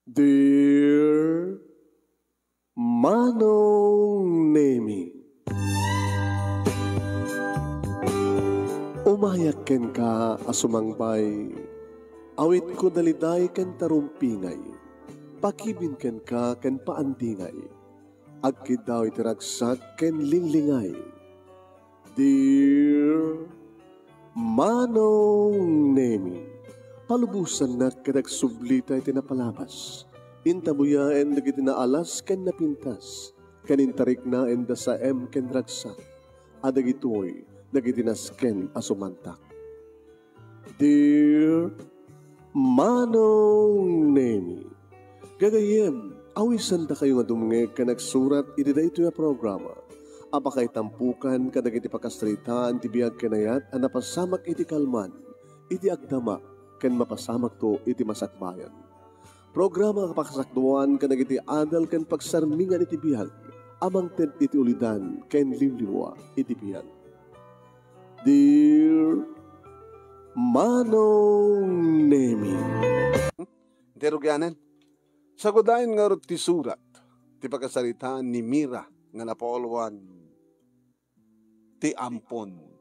Dear Manong Nemi, umayak ken ka asumangbay, awit ko daliday ken tarumpingay, pakibin ken ka ken paandingay, agkid daw itiragsak ken linglingay. Dear Manong Nemi, palubusan na kadag sublita iti napalabas. Intabuyaen dagiti naalas ken napintas. Kanintarik na enda sa ken ragsak. Adagitoy dagiti nasken asumantak. Dear Manong Nemi, gagayem, awisan da kayo nga dumngeg ka nagsurat iti daytoy a programa. Apakay tampukan kadagiti pakasritaan ti biag kenayat a napasamak iti kalman, iti agdama ken mapasamak to iti masakbayan. Programa kapakasakduan kadagiti adal ken pagsarmingan iti biag, amang ted iti ulidan ken liwliwa iti biag. Dear Manong Nemi, Interogyanan, sagudayin nga ron ti surat, ti pagkasalitaan ni Mira nga napaulwan, ti ampon.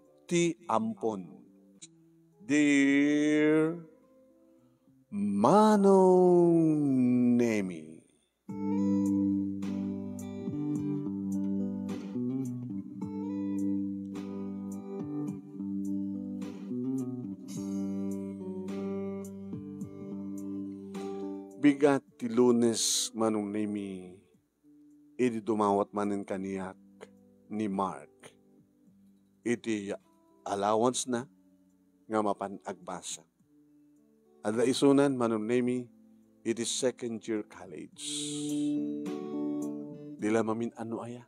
Dear Manong Nemi, bigat ti Lunes, Manong Nemi, idi dumawat manin kaniyak ni Mark. Iti allowance na nga mapan-agbasa. Ada isunan, Manong Nemi, iti second year college. Dila mamin ano aya?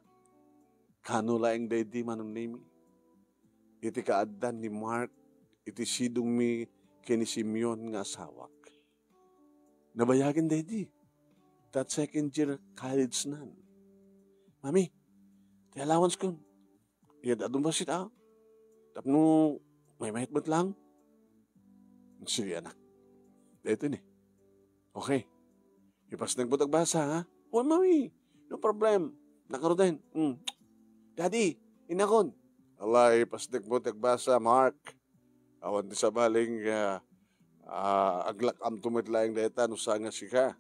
Kano laeng daydi, Manong Nemi? Iti kaaddan ni Mark, iti sidong mi kini Simeon nga asawak. Nabayagin daydi. That second year college nan. Mami, ti allowance ko. Iyad adong basit ako. Tapno, may mahitbat lang. Sige, anak. Dito ni. Okay. Ipas nagbutag basa, ha? O, mami. No problem. Nakaroon din. Daddy, inakon. Alay, ipas nagbutag basa, Mark. Awan di sa baling aglak am tumitlaing deta no sa nga sika.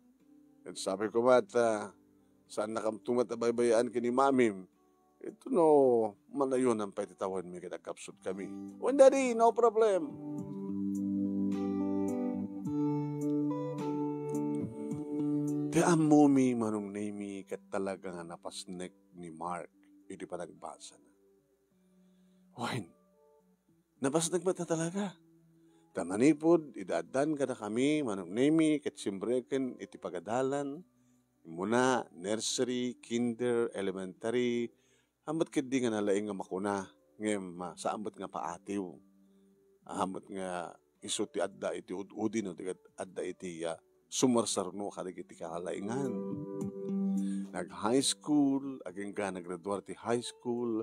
At sabi ko mat, saan nakam tumatabay-bayaan kini mamim. Ito no, manayon ang patitawan mi kinakapsod kami. When daddy, no problem. Di amo mi, Manong Nemi, kat talaga nga napasnek ni Mark, hindi pa nagbasa na. Wine, napasnek ba ta talaga? Tamanipod, idaadan ka na kami, Manong Nemi, kat simbreken, iti pagadalan, muna, nursery, kinder, elementary, hambat kadi nga nalaing nga makuna, ngem saambat nga paatiw. Hambat nga iso ti adda iti ududin, o ti adda iti sumarsarno kadag iti kakalaingan. Nag-high school, aging ka naggraduar ti high school,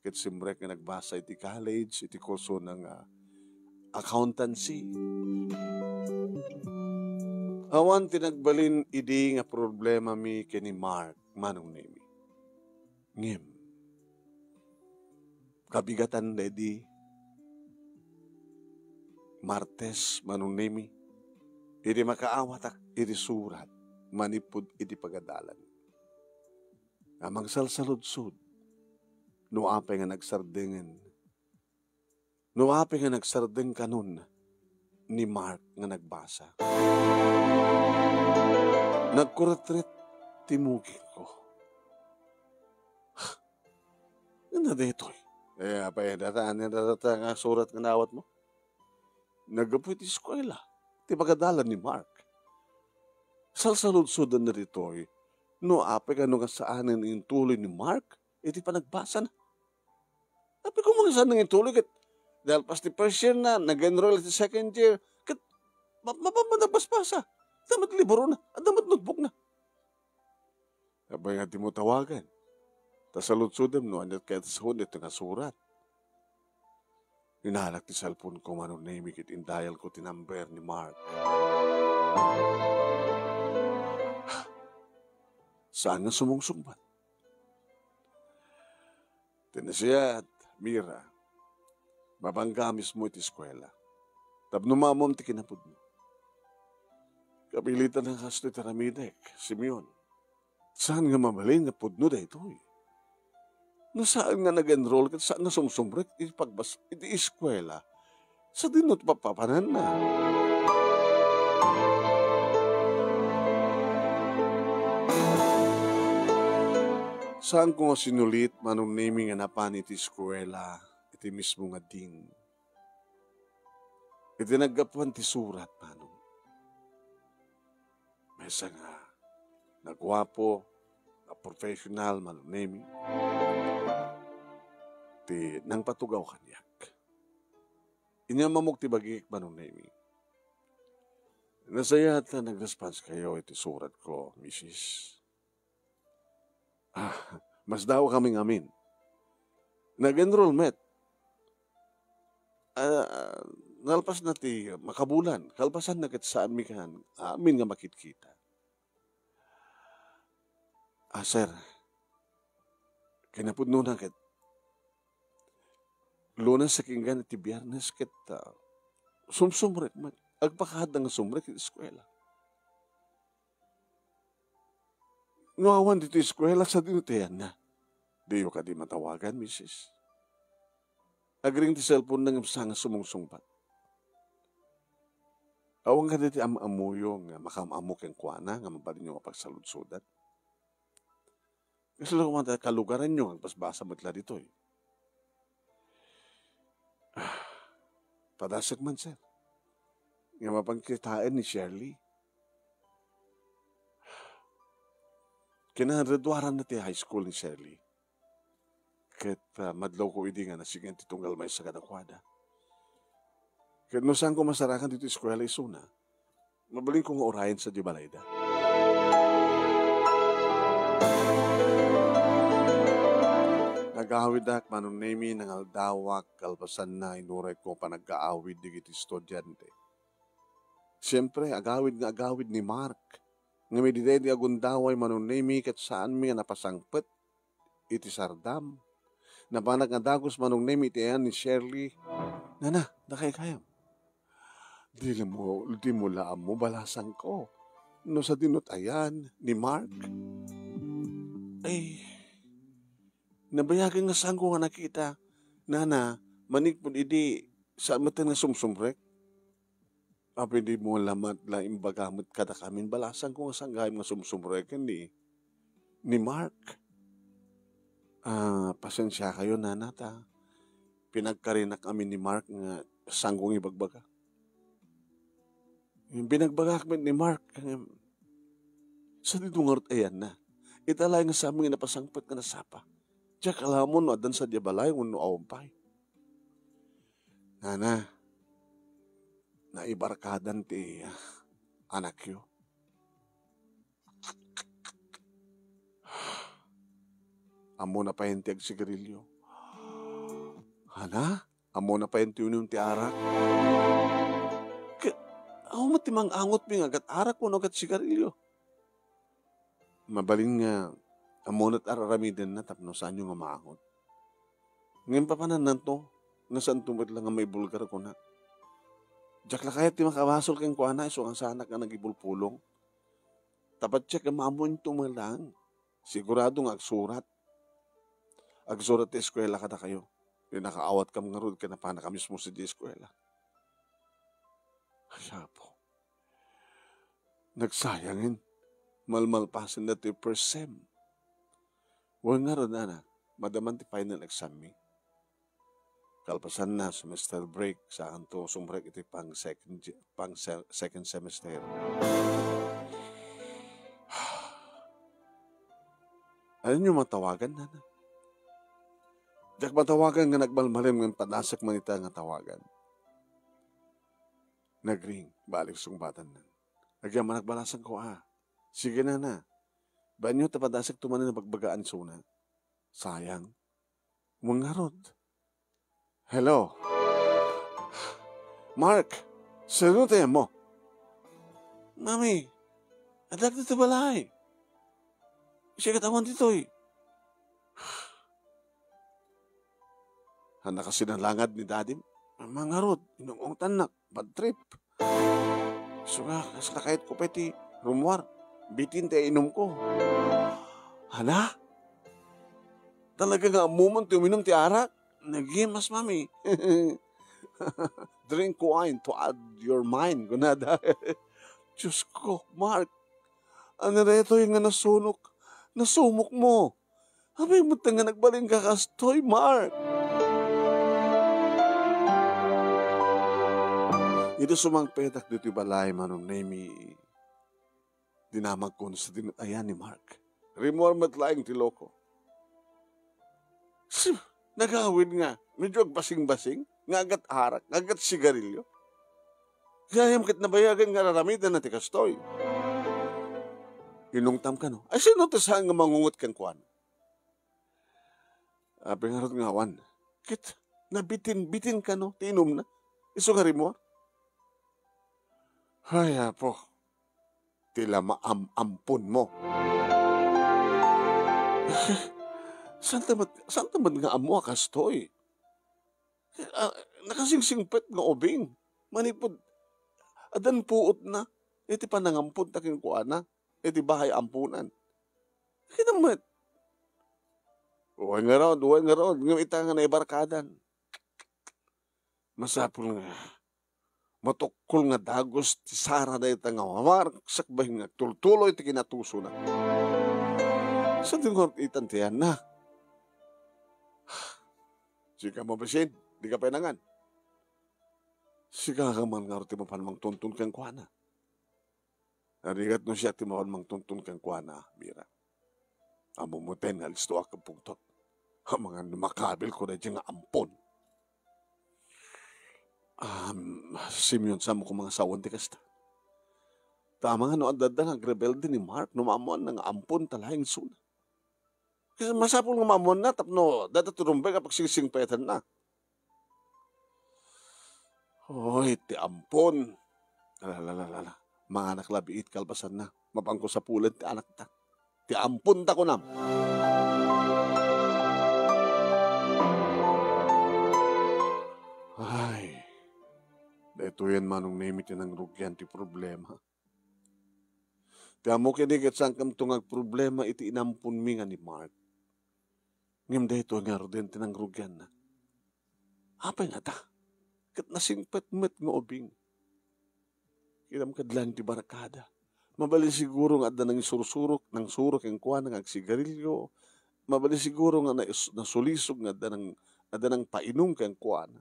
kat simbrek nga nagbasa iti college, iti kurso ng accountancy. Awan tinagbalin idi nga problema mi kini Mark, Manong Nemi. Ngem, kabigatan dedi, Martes, Manong Nemi, iti makaawatak iti surat, manipod iti pagadalan. Amang salsaludsud, no apay nga nagsardingen, no apay nga nagsarding kanun ni Mark nga nagbasa. Nagkuretret timugin ko. Ano detoy? Apay dataan nga surat nga nawat mo. Nagapoy ti eskwela, ti pagadalan ni Mark. Salsaludsudan na ditoy, no apay ka nga saanin yung tuloy ni Mark, iti pa nagbasa na. Apay kung mga saan yung tuloy, dahil pas ti first year na, nag-enroll ti second year, mapapanagbasbasa. Damat libro na, at damat notebook na. Abay nga di mo tawagan. Tasaludsudam no, anit kahit sa hunit nga surat. Inahalak ti cellphone ko, Manong Nemi, kit indayal ko ti number ni Mark. Saan nga sumungsungbat? Tinasiyat, Mira, mabanggamis mo iti eskwela. Tapno mamom ti kinapod mo. Kapilitan ng kasto iti Ramidek, Simeon. Saan nga mabalin nga pudno da ito eh? No saan nga nag-enroll kat saan nga sumsumrek iti eskwela? Sa dinot papapanan na. Saan ko nga sinulit manong naming nga napan iti eskwela, iti mismo nga ding. Iti naggapuan ti surat manong. Mesa nga, nagwapo, na professional manong naming. Ti nang patugaw kanyak. Inya mamog ti bagik manong naming. Nasaya at nag-response kayo iti surat ko, Mrs. Mas daw kaming amin. Nag-enrollment. Nalpas na ti makabulan. Kalpasan na kat saan mi kan. Amin nga makitkita. Sir. Kinapudno na kat. Lunas sa kinggan ti biyernes kat. Sumsumrek man. Agpakahad nga sumrek iti eskwela. Ngawan dito eskwela sa dinutayan na. Diyo ka di matawagan, Mrs. Agring ti cellphone nang nga sumungsungpat. Awang ka diti amamuyo nga makamamok ang kuana nga mabalin nyo nga pagsaludsudat. Kasi lang kumanta kalugaran nyo ang pasbasa matla dito eh. Padasag man, sir. Nga mapangkitaan ni Shirley. Kinaradwaran na ti high school ni Shirley. Kat madlaw ko idi nga nasigan ti tunggal may sa kadakwada. Kat no saan ko masarakan dito eskwela isuna, mabaling ko nga orayan sa Dibalayda. Nag-aawid ak manong nemi ng aldawak, kalpasan na inuray ko pa nag-aawid digiti estudyante. Siyempre, agawid ni Mark. Nga may di agundaway manunemi kat saan mi nga napasangpet iti sardam. Napanag nga dagos manunemi iti ayan ni Shirley. Nana, nakay kayam. Di mo laam mo balasang ko. No sa dinutayan ni Mark. Ay, nabayagan nga saan ko nga nakita. Nana, manig po idi saan matan nga sumsumrek. Pwede mo lamat la imbagamot kada kamin balasan ko nga sanggay mga sumsumrekan ni Mark. Pasensya kayo, nanata. Pinagkarinak kami ni Mark nga sanggong ibagbaga. Yung binagbaga kami ni Mark, sa didungarot ayan na. Italay nga sa amin nga napasangpat nga nasapa. Diyak alamon no, adan sa diabalay, uno awampay. Nana, naibarkadan ti anak yo. Amo na pa yung ti agsigarilyo. Hana? Amo na pa yung ti arak. Ako matimang angot mi agat arak mo agat sigarilyo. Mabalin nga, amo na't araramidin na tapno saan yung maangot. Ngayon pa panan nanto, nasaan tumit lang nga may bulgar ko na. Diyak la kaya ti makawasol kang kuana, iso ang sanak nga nagibulpulong. Tapat siya kamamon tumalang. Sigurado nga agsurat. Agsurat ti eskwela kada kayo. Yung nakaawat kam nga rod, kanapana ka mismo sa di eskwela. Kaya po. Nagsayangin. Malmalpasan na ti first sem. Huwag nga rod, Ana. Madaman ti final exam mi. Kalpasan na semester break sa anto sumbrek iti pang second semester. Ano nyo matawagan, Nana? Diyak matawagan nga nagmalmalim ng panasak manita nga tawagan. Nagring, balik sungbatan nan. Nagyaman nagbalasan ko, Sige, Nana. Banyo tapadasak tumanin na bagbagaan suna. Sayang. Mga rod. Hello. Mark, sino tayo mo? Mami, adak dito balay. Siya katawan dito eh. Handa kasi nalangad ni Daddy. Mga rod, inungong tanak, bad trip. So nga, kahit ko peti, rumwar, bitin tayo inom ko. Hana? Talaga nga, moment uminom ti arak, nagimas mami. Drink wine to add your mind. Gunada. Diyos ko, Mark. Ano na ito yung nga nasumok mo. Abay mo nga nagbaling ka kastoy, Mark. Ito sumang petak dito balay manong nemi. Dinamag ko sa ayan ni Mark. Remor matlaing tiloko. Nagawin nga. Medyo basing-basing. Ngagat harak. Ngagat sigarilyo. Gayam kit nabayagan nga raramidan na ti kastoy. Inungtam ka no. Ay sino to saan nga mangungot kang kuwan? Pingarot nga wan. Kit, nabitin ka no. Tiinom na. Iso nga rin mo. Ay apo. Tila maampun mo. Saan tamad nga amo kastoy? Nakasingsingpet nga obing. Manipod. Adan puot na. Iti panangampun taking kuana. Iti bahay ampunan. Kinamat. Uway nga ron. Ngayon itangan na ibarkadan. Masapul nga. Matukol nga dagos ti Sara da ita nga mamar. Sakbay nga tultuloy ti kinatuso na. Sa tingor itan tiyan na. Sika mo basin. Di ka penangan. Sika ka man nga ti mapanmang tuntun kang kuana. Narigat no siya ti mapanmang tuntun kang kuana, Mira. Amumuten nga listo akong pungtot. Ang mga makabil ko na dyan nga ampon. Simeon sa mo kong mga sawan ti kasta. Tama nga no, adada nagrebelde ni Mark, numamuan ng ampon talahing suna. Kasi masapol nga mamuan na, tapno, dadaturumbe kapag sisingpetan na. Hoy, ti ampon. Alalala. Mga anak labiit kalbasan na. Mapangko sa pulan ti anak ta. Ti ampon ta ko nam. Ay, dito yan manong namit yan ang rugyan ti problema. Ti amo kinigit sang kam tungag problema iti inampun mi nga ni Mark. Ngim dito nga rodin tinang rugyan na. Apay nga ta? Kat nasingpet-met nga obing. Kinam kadlan ti barakada. Mabali siguro nga adda nang sursurok, nang surok ang kuha ng agsigarilyo. Mabali siguro nga nasulisog nga adda nang painom kang kuha na.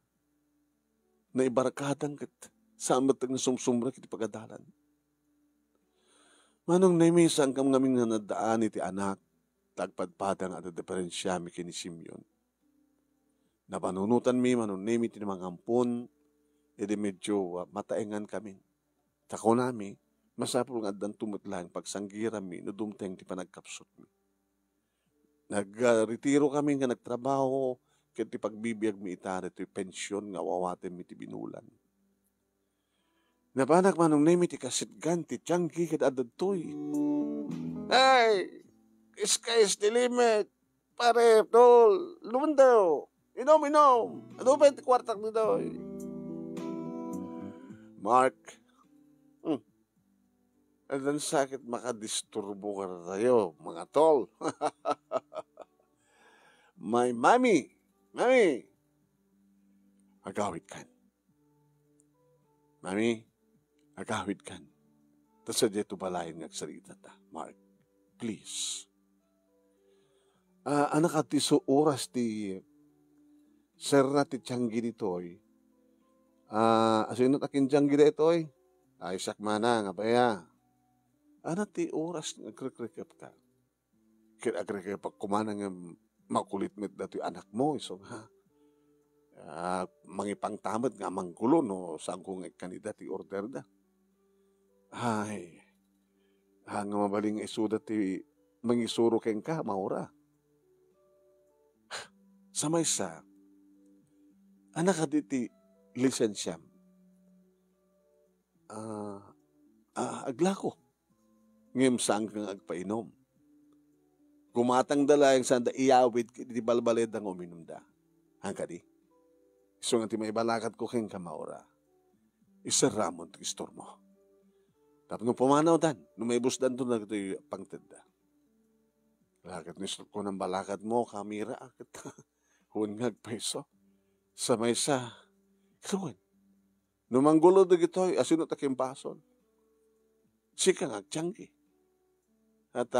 Na ibarakadang kat samat ang sumsumra kiti pagadalan. Manong naimisan kam ngaming nga nadaan iti anak, tagpadpadang at diferensya mi kini Simeon. Napanunutan mi manong naimi ti mga ampon, edi medyo mataengan kami. Tako nami, masapul nga addan tumutlang pagsanggira mi, no dumteng ti panagkapsot mi. Nagretiro kami nga nagtrabaho, kaya ti pagbibiyag mi itari, ti pensyon nga wawatin mi ti binulan. Napanak manong nami ti kasitgan, ti tiyanggi kat adadtoy. Hey! Sky's the limit! Pare, tol! Lumandaw! Inom! Ano ba yung kwartak nito? Mark, adan sakit makadisturbo ka na tayo, mga tol. My mami, agawid kan. Mami, agawid kan. Tas sa dito balayin nagsalita ta, Mark. Please. Anak at iso oras ti serra ti tiyanggi ditoy. Asino takin tiyanggi ditoy? Isak mana, nga baya. Anak ti oras nagkrekrekap ka. Kaya agrekrekap kumanang makulit met dati anak mo. So ha, mangipang tamat nga mangkulo no saan kong kandidat ti order da. Ay, nga mabaling isuda ti mangisuro keng ka, maura. Samay sa, anak ka diti lisensyam. Aglako. Ngem saan kang agpainom. Gumatang dala yung sanda iyawid di balbaled ang uminom da. Hangka di. So nga ti may balakat ko keng kamaura. Isa ramon ti istor mo. Tapos nung pumanaw dan, nung may busdan to na ito yung pangtenda. Lakat ni ko ng balakat mo, kamera, akit hunngag peso. Sa may sa, kaluan. Numanggulo na ito, asino takim bason. Sika nga, tiyangki. At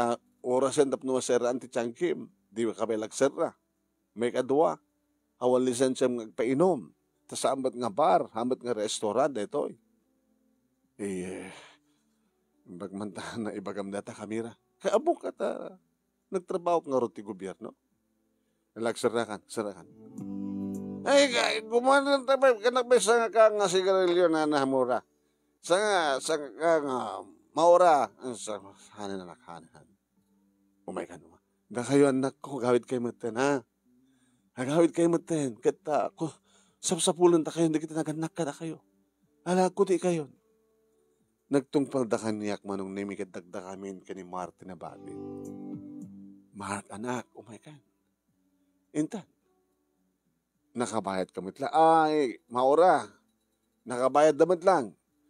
orasan tap no seraan ti tiyangkim, di ba kabelag serra. May kadwa, awal lisensya magpainom. Tas sambat nga bar, hambat nga restaurant, ito. Bagmantahan na ibagam data kamera. Kaabok at nagtrabaho nga ron ti gobyerno. Nagsarakan. Ay, gumanan tayo, kanakbay sa nga nga sigarilyo na nahamura. Sa nga maura. Sa hanin. Umay ka naman. Da kayo anak ko, gawid kayo maten, ha? Gawid kayo maten. Kita ako, sapsapulan ta kayo, hindi kita naganak ka na kayo. Ala ko di kayo. Nagtungpal da kaniyak manong nimi kadagda kami kani Martin na babi. Mart anak, umay ka. Intan. Nakabayad kamit lang. Ay, maura. Nakabayad damat lang.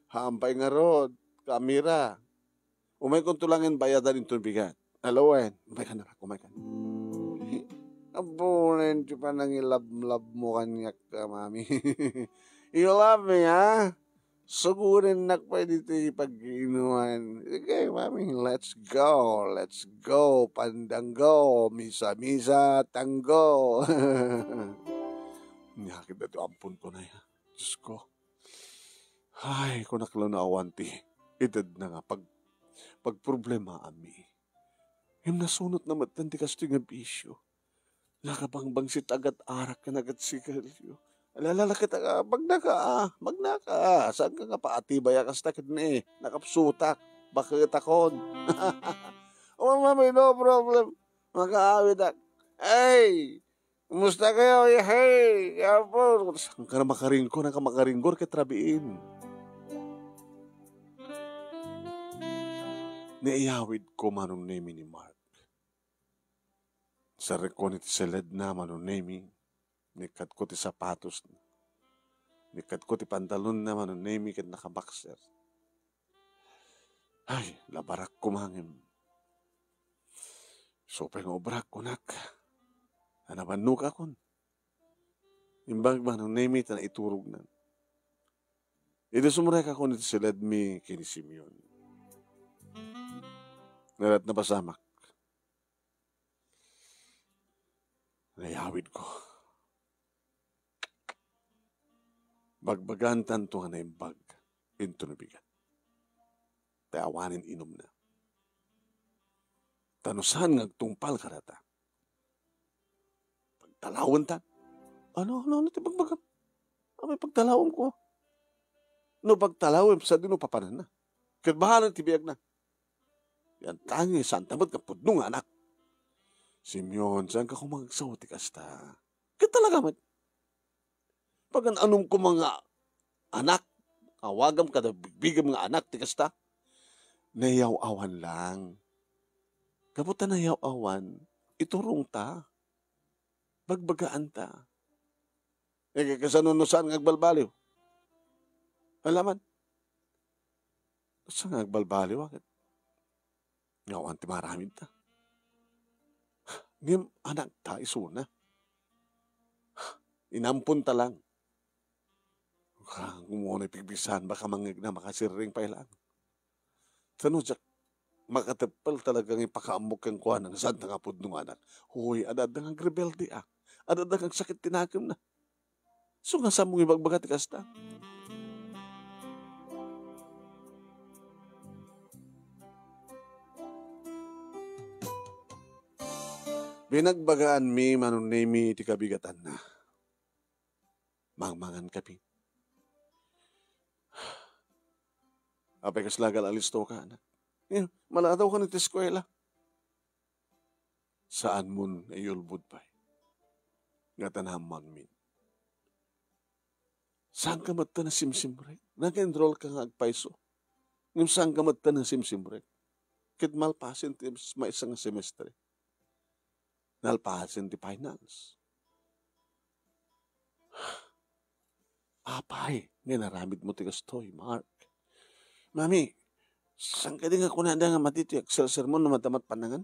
Hampay nga rod. Kamera. Umay kong tulangin bayadan yung bigat. Alawan. Umay ka na. Abunin siya pa nang ilab-lab mo kanyak ka, mami. You love me, ha? Sugurin na pwede ito ipag-inuan. Okay, mami, let's go. Pandango. Misa, tango. Niyakit na ito, ampun ko na yan. Diyos ko. Ay, kung nakalaw na awanti. Itad na nga, pag problema, ami. Yung nasunot na matanti kasto yung bisyo. Nakabangbang si tagat arak ka nagat sigarilyo. Alala kita ka, magnaka. Saan ka nga paatibay ka sa takit ni? Nakapsutak, bakit akon? Oh, mami, no problem. Makaawid ak. Hey, kumusta kayo? Hey, yapon. Ang ka na makaringgor, katrabiin. Naiyawid ko manong name ni Mark. Sa rekon iti seled na manong name, nikat ko ti sapatos na. Nikat ko ti pantalon na manong name kat nakabakser. Ay, labarak kumangim. So, pengobrak ko nak. Anabanuk akon. Imbag manong name ita na iturog na. Ito sumurek ako niti seled mi kini Simeon. Narat na pasamak. Nayawid ko. Bagbagan tanto nga na yung bag. Into na bigat. Tayawanin inom na. Tanusan ngagtungpal karata. Pagtalawan ta. Ano, ti bagbagam. May pagtalawan ko. No, pagtalawan, sa dino papanan na. Katbahanan ti biyag na. Yan tangi, santa ba't kapudno nga anak. Simeon, saan ka kumagsaw ti kasta? Katalaga man. Pag anong ko mga anak, awagam ka na bigbigam mga anak ti kasta, nayaw-awan lang. Kaputa nayaw-awan, iturong ta. Bagbagaan ta. Kasanunusan ngagbalbaliw. Alaman. Saan ngagbalbaliw? Bakit? Ngawan ti maramid ta. Ngim anak ta isuna. Inampun ta lang. Kumuha pigbisan, baka mangig na makasiring pa ilang. Sanudyak, makatepal talagang ipakaamok ang kuha ng saan nakapod ng anak. Huy, adadang ang rebelde ah. Adadang ang sakit tinakam na. So nga sa mong ibagbagat kasta. Binagbagaan mi manong nemi ti kabigatan na. Mangmangan kapi. Apay kaslagal alisto ka, anak. Malataw ka niti eskwela. Saan mun ayulbud pa? Ngatanhaman min. Saan ka matta na simsimbrek? Nag-enroll ka nga agpaiso. Ngam saan ka matta na simsimbrek? Kit malpasin ti maisang semestre. nalpahasin ti finance. Apay, nga naramid mo ti kastoy, Mark. Mami, saan ka din nga kunada nga matiti agsal sermon na matamat panangan?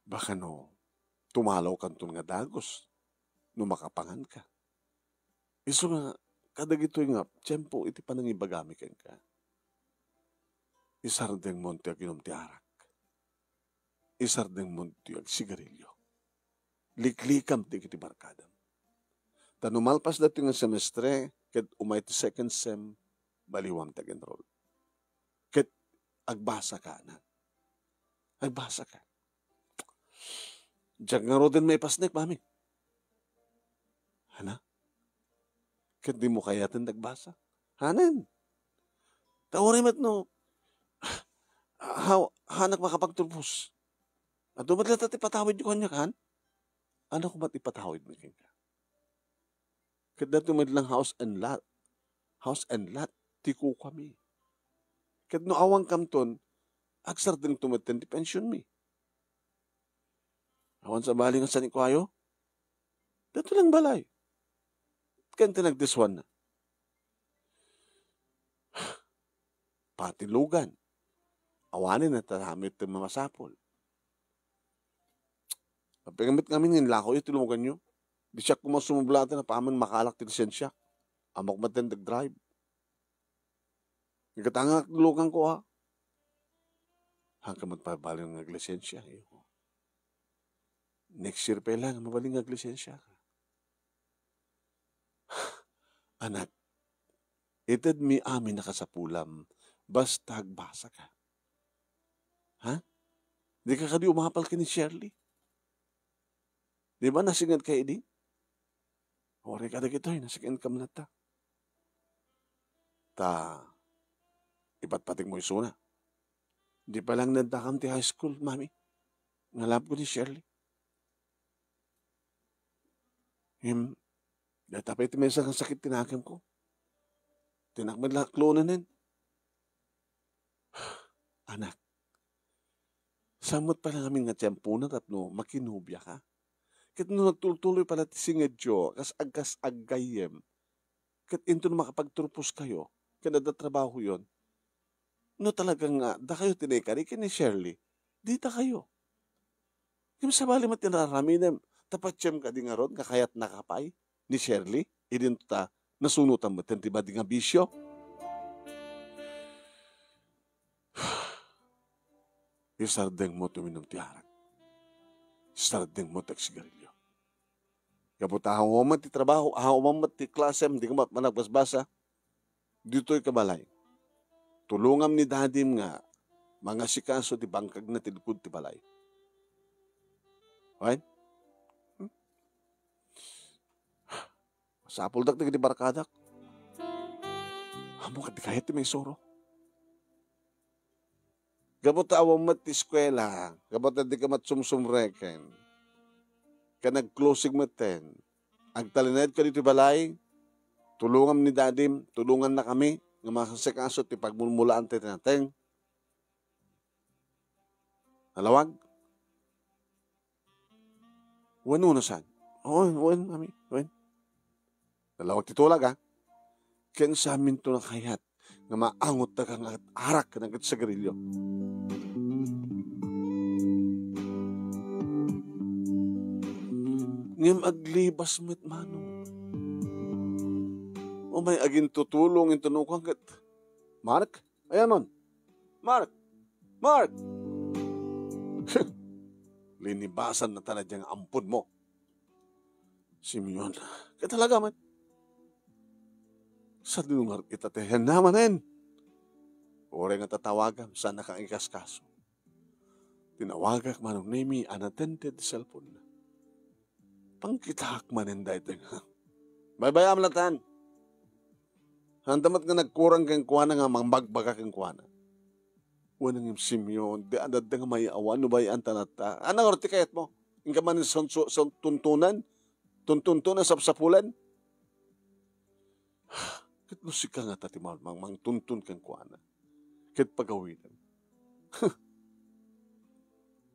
Baka no, tumalaw kanton nga dagos, no makapangan ka. Iso nga, kadag ito nga, tiyempo iti panangibagami ka. Isardeng monti ag inom ti arak. Isardeng monti ag sigarilyo. Liklikam ti kiti barkadam. Tanumalpas dati nga semestre, ket umay ti second sem, baliwam tag-enroll. Ket agbasa ka na. Agbasa ka. Diyan nga rodin may pasnek, mami. Hana? Ket di mo kayatin nagbasa. Hanan. Tawarin mat no, hanak makapagtulpos. At dumatla tati patawid yung kanya kan? Ano ko ba't ipatawid mo ka? Ket dati lang house and lot. House and lot, tiku kami. Ket no awang kamton, agsar din tumaten ti pension mi. Awan sa bali nga sa nikwayo, dato lang balay. Kanta nagdiswan na. Patilugan. Awanin na tahamit ti mamasapol. Pagamit kami ng lako yung tulungan nyo. Di siya kumasumublatan na paman makalak ti lisensya. Amok matendag drive. Nagkatanga lugan ko ha. Hanggang magpabaling ng lisensya. Next year pa lang, mabaling ng lisensya ka. Anak, itad mi amin nakasapulam, basta agbasa ka. Ha? Di ka kadi umapal ka ni Shirley? Di ba nasingad ka idi? Ore ka na kito'y, nasingad ka na ta. Ipatpating mo isuna. Di pa lang nagdakam ti high school, mami. Ngalap ko ni Shirley. Datapay ti mesa kang sakit tinakim ko. Tinakmad laklo na nin. Anak, samot pa lang aming nga tiyempo na tatno, makinubya ka. Kat no nagtuloy pala ti singedyo, kas agkas aggayem. Kat into na makapagturpos kayo, kada trabaho yon. No talagang nga, da kayo tinekari, kini Shirley, di ta kayo. Kim sa bali matinarami tapat siyem ka di nga ron, kakayat nakapay ni Shirley, idin ta nasunutan mo, tiba di nga bisyo. Isardeng mo tuminom ti harak. Isardeng mo tagsigarilyo. Kapot ahong ti trabaho, ahong ti klasem, di ka managbasbasa, dito'y kabalay. Tulungam ni dadim nga, mga sikaso ti bangkag na tilkod ti balay. Right? Sapuldak na di barkadak. Amo ka di kahit ti may soro. Gabot awang mat ti eskwela, gabot na di ka mat sumsumreken, ka nag-closing maten, agtalinad ka dito balay, tulungan ni dadim, tulungan na kami, nga masasikaso ti pagmulmulaan ti natin. Alawag? Wano na saan? Wan, mami, wan. Dalawag titulag ha. Ken sa amin to na kayat, nga maangot na kang arak ka ng sa garilyo. Ngem aglibas met manong. O may agin tutulong in tunukang kat. Mark? Ayan mon. Mark! Mark! Linibasan na talaga ang ampun mo. Simeon, kaya talaga man. Sa dinungar kita tehen naman. Ore nga tatawagan, saan na kang ikaskaso. Tinawagak manong name unattended cellphone na. Pangkitak manin dahil nga. Baybayam latan. Handamat nga nagkurang kang kuwana nga mangbagbaga kang kuwana. Wanang yung Simeon, di anad nga may awan, no ba yung tanata? Anang orti kayat mo? Yung ka man sa tuntunan? Tuntuntunan sa sapulan? Kit musika nga tati mang tuntun kang kuwana. Kit pagawinan.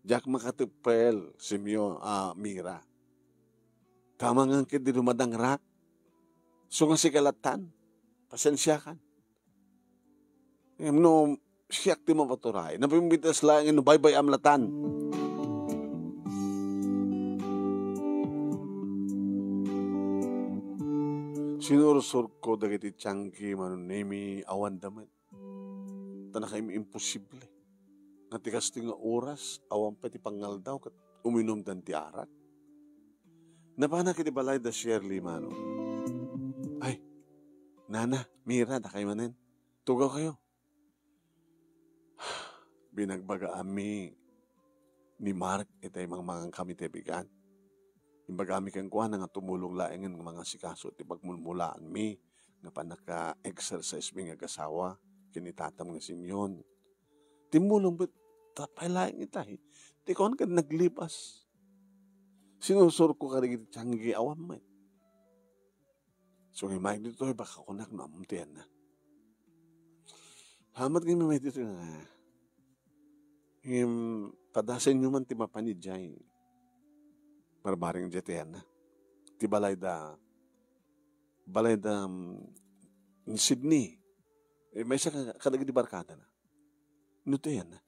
Jack makatipel, Simyo, Mira. Tama nga kit di dumadang rak. So nga si kalatan, pasensya kan. No, siyak di mapaturay. Napimbitas lang ino baybay amlatan. Sinurusur ko dagiti tiyangki manunemi awan damit. Tanakay mi imposible. Natikas ti nga oras, awan pa ti pangaldaw kat uminom dan ti arak. Napana kiti balay da Shirley mano. Ay, Nana, Mira, da kayo manin. Tugaw kayo. Binagbaga ami ni Mark itay mga kami tebigan. Imbaga ami kang kuha nga tumulong laengan ng mga sikaso ti pagmulmulaan mi nga panaka-exercise mi nga gasawa kinitatam nga Simeon. Timulong bet tapay laeng itay. Ti kon kad naglipas. Sinusur ko ka rin tiyanggi awan mo. So himay dito baka kunak na amutian na. Hamat nga may dito nga padasin nyo man ti mapanidjay. Barbaring jetian na. Ti balay da ni Sydney. May isa kadag di barkada na. Nuto yan na.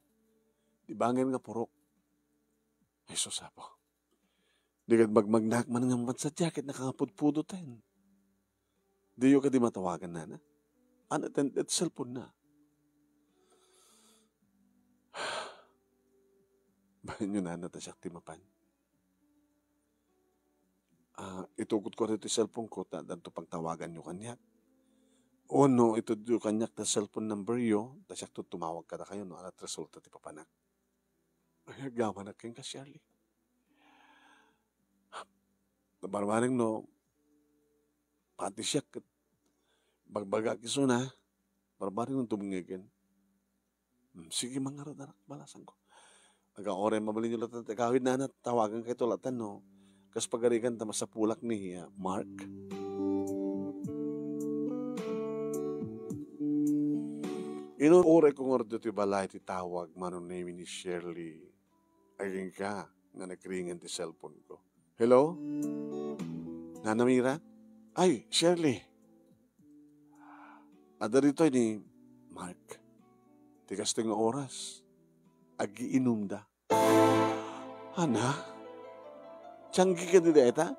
Di bangin nga purok. Ay susapo. Di ka magmagnak man nga sa jacket nakakapudpudo tayo. Di yung ka di matawagan na na. Unattended cellphone na. Bahan nyo na natasyak timapan. Itukot ko rito yung cellphone ko, danto pagtawagan nyo kanyak. O no, ito yung kanyak na cellphone number yo, tasyak to tumawag ka na kayo, no, alat resulta ti papanak. Ay, gaman na kayong ka, Shirley. Nabarmaring no, pati siya, bagbaga kiso na, barbaring no tumingigin. Sige, mga radarak, balasan ko. Aga ore mabalin nyo latan, kawid na tawagan kayo latan, no? Kas pagarikan tama sa pulak ni Mark. Ore kong ordo ti balay ti tawag manon name ni Shirley. Ayun ka, nga nagringan ti cellphone ko. Hello? Nana Mira? Ay, Shirley. Ada rito ni Mark. Tikas ting oras. Agiinom da. Ana? Tiyanggi ka di deta?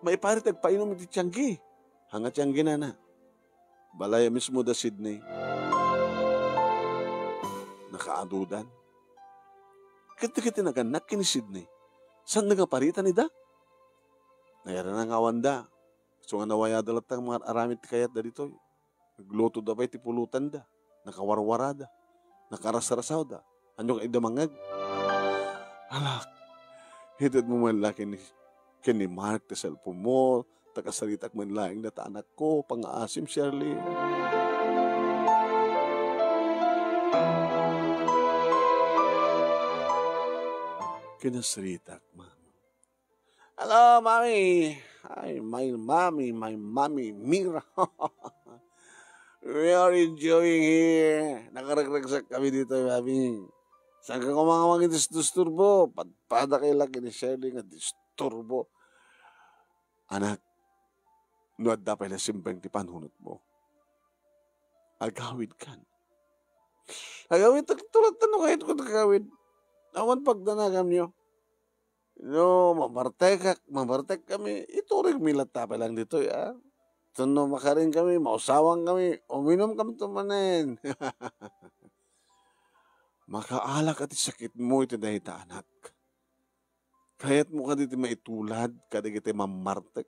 May parit agpainom iti tiyanggi. Hanga tiyanggi na. Balaya mismo da Sydney. Nakaadudan. Kiti-kiti naganak kini Sydney. Saan nagaparitan ni da? Nayara na nga wanda. So nga nawaya dalat ang mga aramit kayat da dito. Nagluto da ba'y tipulutan da. Nakawarwara da. Nakarasarasaw da. Anyong idamangag. Alak. Hitid mo man laki ni Mark ta cellphone mo. Takasalitak man laing data anak ko. Pang-aasim, Shirley. Kinasalitak, mama. Hello, Mami. Hi, my mommy, Mira. We are enjoying here. Nakaragregsak kami dito, Mami. Saan ka kumangawang disturbo? Padpada kay laki ni Shirley nga disturbo. Anak, nuad da pala simbang ti panhunot mo. Agawid kan. Agawid, tulad tanong kahit ko agawid. Awan pagdanagam nyo. No, mamartek kami. Ituring milat pa lang dito, ya. Tuno makarin kami, mausawang kami, uminom kami tumanin. Makaalak at sakit mo iti dahita anak. Kaya't mo ka dito maitulad, kada kita mamartek,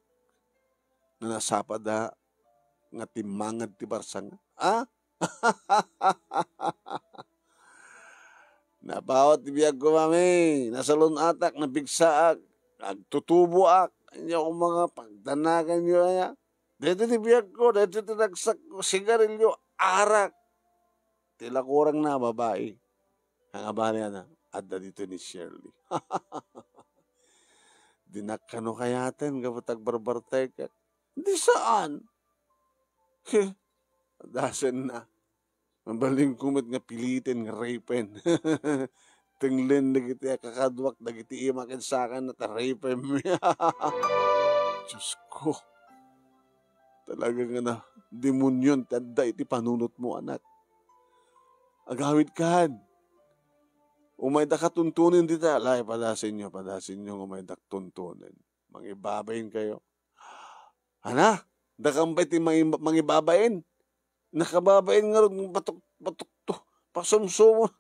na nasapa da, nga timangad ti barsang. Napawat ti biyag ko, Mami. Nasalon atak, nabigsaak, nagtutubo ak.Anya ko mga pagdanagan nyo ya. Dito ti biyag ko, dito ti nagsak ko, sigarilyo, arak. Tila kurang na, babae. Ang abali na, adda dito ni Shirley. Dinakano kayaten, kapatag barbartek. Hindi saan? Dasen na. Mabaling kumit nga pilitin, nga rapen. tinglin dagiti kakadwak dagiti imakin sa akin at rape me. Diyos ko. Talaga nga na demonyon tanda iti panunot mo anak. Agawid kan. Umay da katuntunin dita. Alay, padasin nyo umay da tuntunin. Mangibabayin kayo. Ana, dakambay ti mangibabayin. Nakababayin nga rin batok to. Pasumsumo.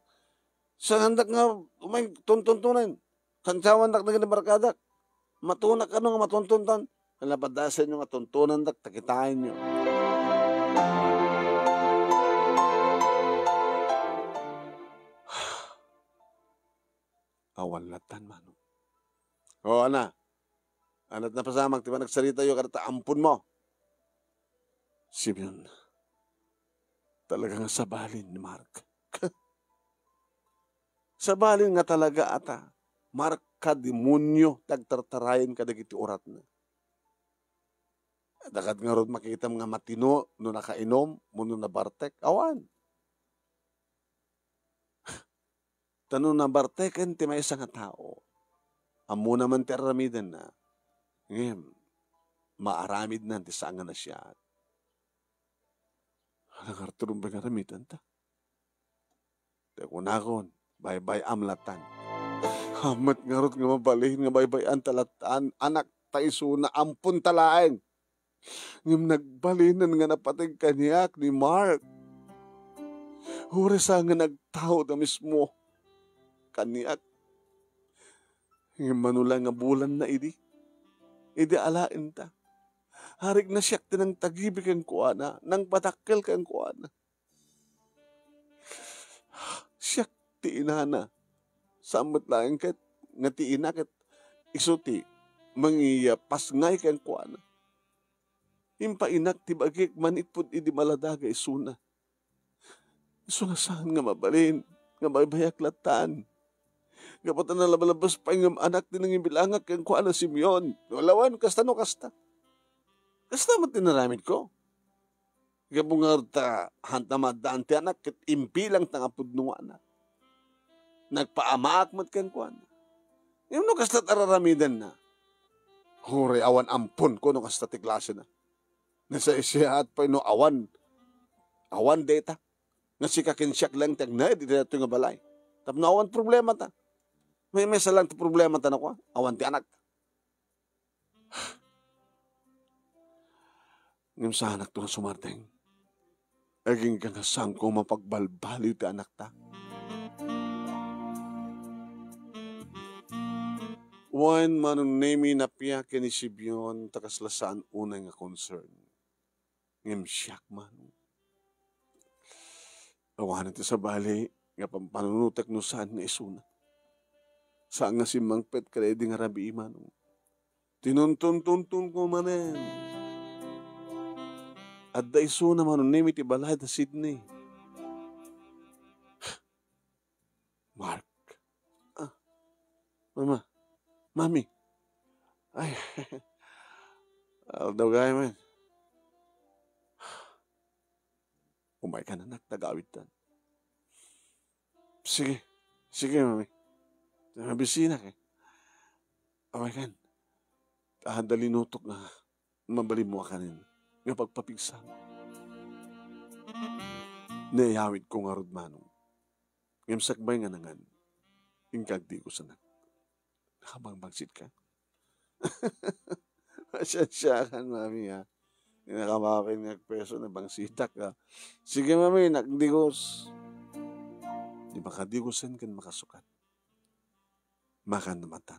Sa handak nga umay tuntunin. Kansawan dak na barkadak. Matunak ano nga matuntuntan. Kalapadasin nyo nga tuntunan dak takitain nyo. Awalatan man. O, ana. Anat na pasamang, di ba nagsalita yung karata, ampun mo. Simeon, talagang sabalin ni Mark. Sabalin nga talaga ata. Mark ka demonyo, tagtartarayin ka dagiti urat na. Dakat nga ron makita mga matino, no nakainom, muno na bartek, awan. Tanong na barteken ti may isang tao. Amo naman ti aramidan na. Ngayon, maaramid na ti saan na siya. Nakarturong ba nga ramidan ta? Tekunakon, bye-bye amlatan. Hamat nga rot nga mabalihin nga bye-bye ang talatan. Anak taiso na ampun talaeng. Ngayon nagbalinan nga napating kanyak ni Mark. Huri sa nga nagtao na mismo. Kaniak. Ngayon manula nga bulan na idi. Idi alain ta. Harig na siyak tinang tagibig ang kuana. Nang patakkel kang kuana. Siyak ti inana. Samot lang kat nga ti ina kat isuti. Mangiyapas ngay kang kuana. Impainak ti bagik manitpud idi maladaga isuna. Isuna saan nga mabalin. Nga baybayak latan. Kapatan na labalabas pa yung anak din ng ibilangak kang kuha na Simeon. Walawan, kasta no kasta. Kasta mo tinaramid ko. Kapag nga hantamadaan ti anak, kat impilang tangapod nung anak. Nagpaamaak mo't kang kuha na. Yung no kasta tararamidan na. Huri, awan ampun ko no kasta ti klase na. Nasa isihat pa no awan. Awan data. Nga si kakinsyak lang tagnay, di dito nga balay. Tapos no awan problema ta. May salang problema tanong ko, awan ti anak. Ngayon sa anak to na sumarteng, aging kangasang ko mapagbalbaliw ti anak ta. Wan manong nemi na piyakin ni Simeon takaslasaan unay nga concern. Ngayon siyak man. Awan iti sa bali, nga pampanunutak no saan nga isuna. Saan nga si Mangpet kaya di nga rabi iman. Tinuntun-tuntun ko manen. At da iso naman nung iti balay da Sydney. Mark. Mama. Mami. Ay. Daw gaya man. Umay ka na nagtagawid tan. Sige. Sige, mami. Nabisina ka. Amay kan. Dali nutok na mabali mo kanin. Nga pagpapigsan. Nayawid ko nga rod manong. Ngam sakbay nga nangan. Ingkagdi ko sa nakabangbangsit ka. Masyansyakan, mami ha. Nakamapin nga peso na bangsitak ka. Sige, mami, nakdigos. Di ba kadigosan kan makasukat? Makan namatan.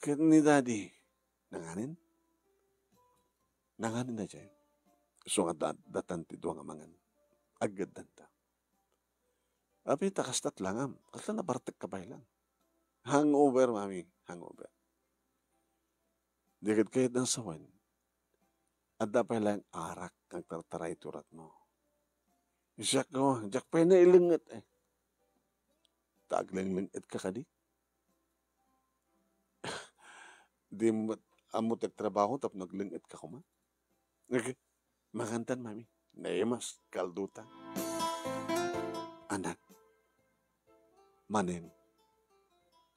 Kaya ni daddy, nanganin? Nanganin na dyan. So nga datan ti doang amangan. Agad danta. Abi takastat langam. Kata nabartek kabay lang. Hangover, mami. Hangover. Dikit kahit ng sawan. At dapat lang arak ang tartaray turat mo. Isak ko. Jak pa na ilingat eh. Taglang-langit ka kadi. Di mo amot trabaho tapos naglangit ka kuma. Okay. Makantan, mami. Naimas, kalduta. Anak. manen.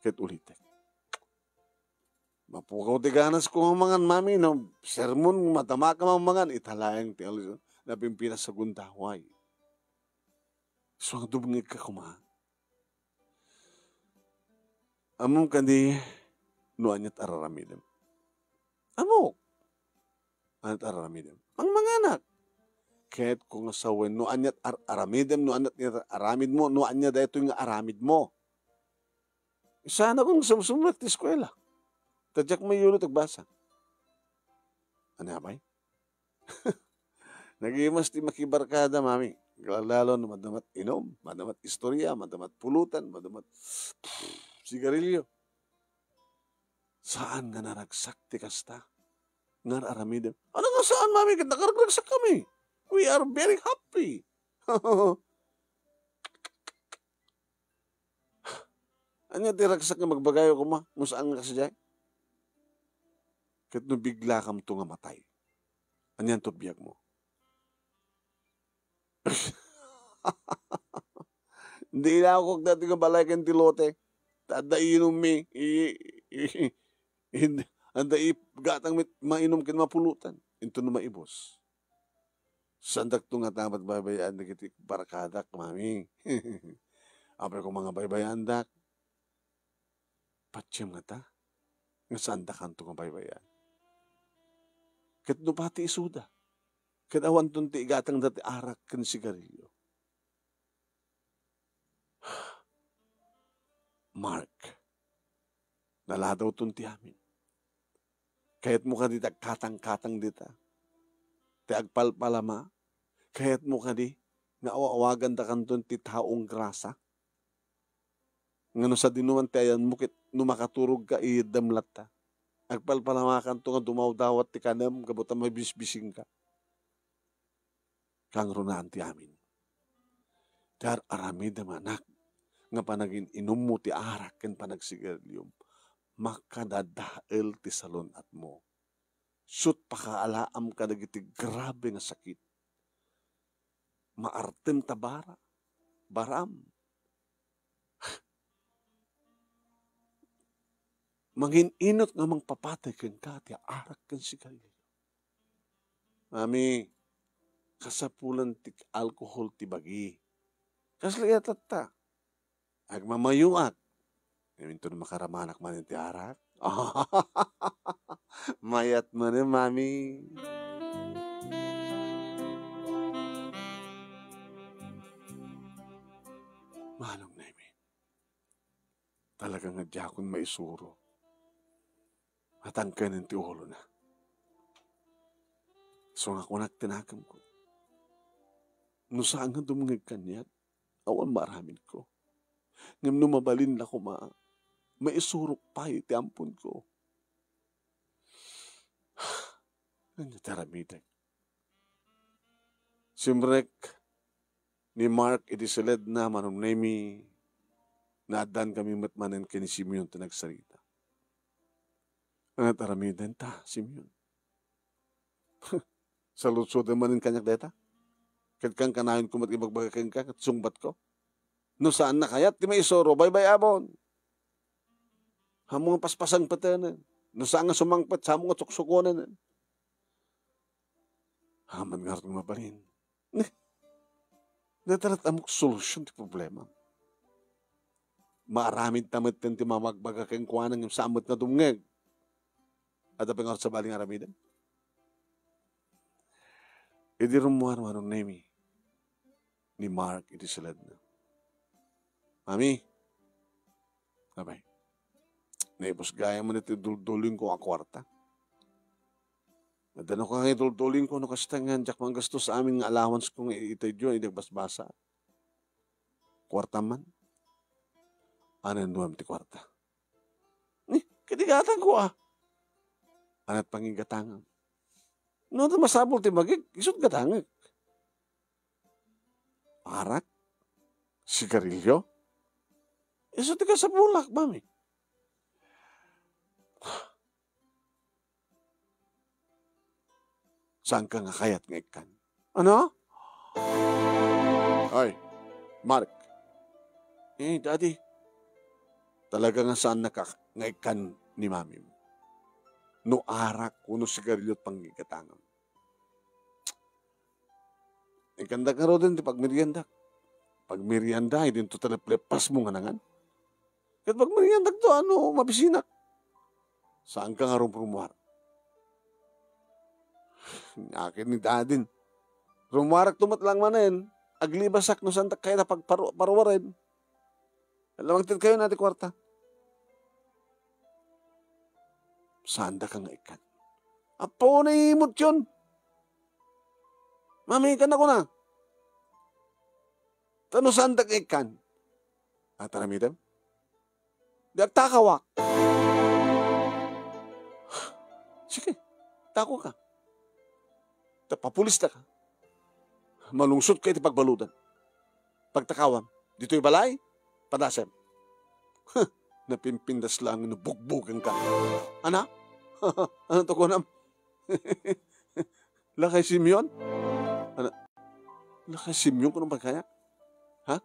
Ket ulitek. Mapukaw ti ganas ko ang mga mami, no, sermon, matama ka mga italayang ti alis, na pimpinas sa guntaway. So, ang dubungig ka kuma. Among kandi, nuanyat araramidem. Amo, anyat araramidem. Ang mga anak, kahit kung asawen, nuanyat aramidem, nuanyat aramid mo, nuanyat ito yung aramid mo. Sana kung sumulat ti eskwela. Tadyak may yulo tagbasa. Ano ba? Nagimas ti makibarkada, mami. Lalo na madamat inom, madamat istorya, madamat pulutan, madamat sigarilyo. Saan nga naragsak ti kasta? Nga aramidem. Ano nga saan, mami? Nakaragsak kami. We are very happy. Anya ti ragsak nga magbagayo ko ma? Musaan nga kasadya? Kat no bigla kam to nga matay. Anyan to biyag mo? Hindi na ako dati nga balay kan tilote. Tada inom mi. Anda gatang mainom kin mapulutan. Ito na maibos. Sandak to nga tamat baybayan na kiti barakadak, mami. Apay ko mga baybayan dak. Patsyam nga ta. Nga sandakan to nga baybayan. Kat no pati isuda. Kat awan ton ti igatang dati arak kan sigarilyo. Mark, naladaw ton ti amin. Kahit mo ka di katang-katang dita. Ti agpalpalama. Kahit mo ka di nga awawagan da kanton ti taong grasa. Ngano sa dinuman ti ayan mo kit numakaturog ka idamlat ta. Agpalpalamakan to nga dumawdawat ti kanam, kabuta may bisbising ka. Kang runaan ti amin. Dar aramid ang anak, nga panagin inom mo ti arak ken panagsigaryom, makadadael ti salon at mo. Sut pakaalaam ka dagiti grabe nga sakit. Maartem tabara, baram. Mangininot nga mang papatay ken ka ti arak ken sigarilyo. Mami, kasapulan ti alcohol ti bagi. Kaslayat ta. Agmamayuat. Minto na makaramanak man ti arak. Mayat man mami. Manong nemi. Talagang nadya akong maisuro. Matangkanin ti ulo na. So nga kunak tinakam ko. No saan nga dumungig kanyat, awan maramin ko. Ngam numabalin na ko maisurok pa iti ampun ko. Ano taramidag? Simrek ni Mark iti silid na manong nemi naadan kami matmanen kini Simeon ta nagsarita. Ano taramidan ta, Simeon? Sa lutsod manin kanyak deta? Kat kang kanahin ko matibagbaga ka, kat sungbat ko. No saan na kayat, di may isoro, bye-bye abon. Hamong paspasang patanan. No saan nga sumangpat, sa hamong nga tsuksukonan. Haman nga rin mabalin. Natarat amok solusyon ti problema. Maaramid tamad kan ti mamagbaga kang kuwanang yung samot na dumngeg. At apang nga sa baling aramidan. Idi rumuhan-wanong nemi ni Mark iti silad na. Mami, abay, naipos gaya mo nito dulduling ko ang kwarta. Nadano ka nga dulduling ko, no kastangan, jak mang gasto sa aming allowance kong itadyo, idagbasbasa. Kwarta man. Anan duwam ti kwarta. Kitigatan ko Anat pangigatangan. No, masabol ti magig, isot gatangag. Arak? Sigarilyo? Isot ka sa bulak, mami. Saan ka nga kayat nga ikan? Ano? Ay, Mark. Daddy, Talaga nga saan nakangaikan ni mami mo. No arak, kuno sigarilyo at panggikatangan. Ikanda ka ro din ti pagmerienda. Pagmerienda, hindi ito talaplepas mo nga nangan. Kat pagmerienda to, mabisinak. Saan ka nga ro rumuar? Akin ni dadin. Rumuarak tumat lang manin. Aglibasak no santa kaya na pagparuwarin. Alamang tin kayo natin kwarta. Saan da ka nga ikan? Apo na imot yun. Mami, ikan ako na. Tano saan da ka ikan? At aramidam? Diag takawak. Sige, tako ka. Papulis na ka. Malungsod kayo iti pagbaludan. Pagtakawam, dito'y balay, padasem. Napimpindas lang, nabugbugan ka. Ana? Ano to ko nam? Lakay Simeon? Ana? Lakay Simeon ko nung pagkaya? Ha?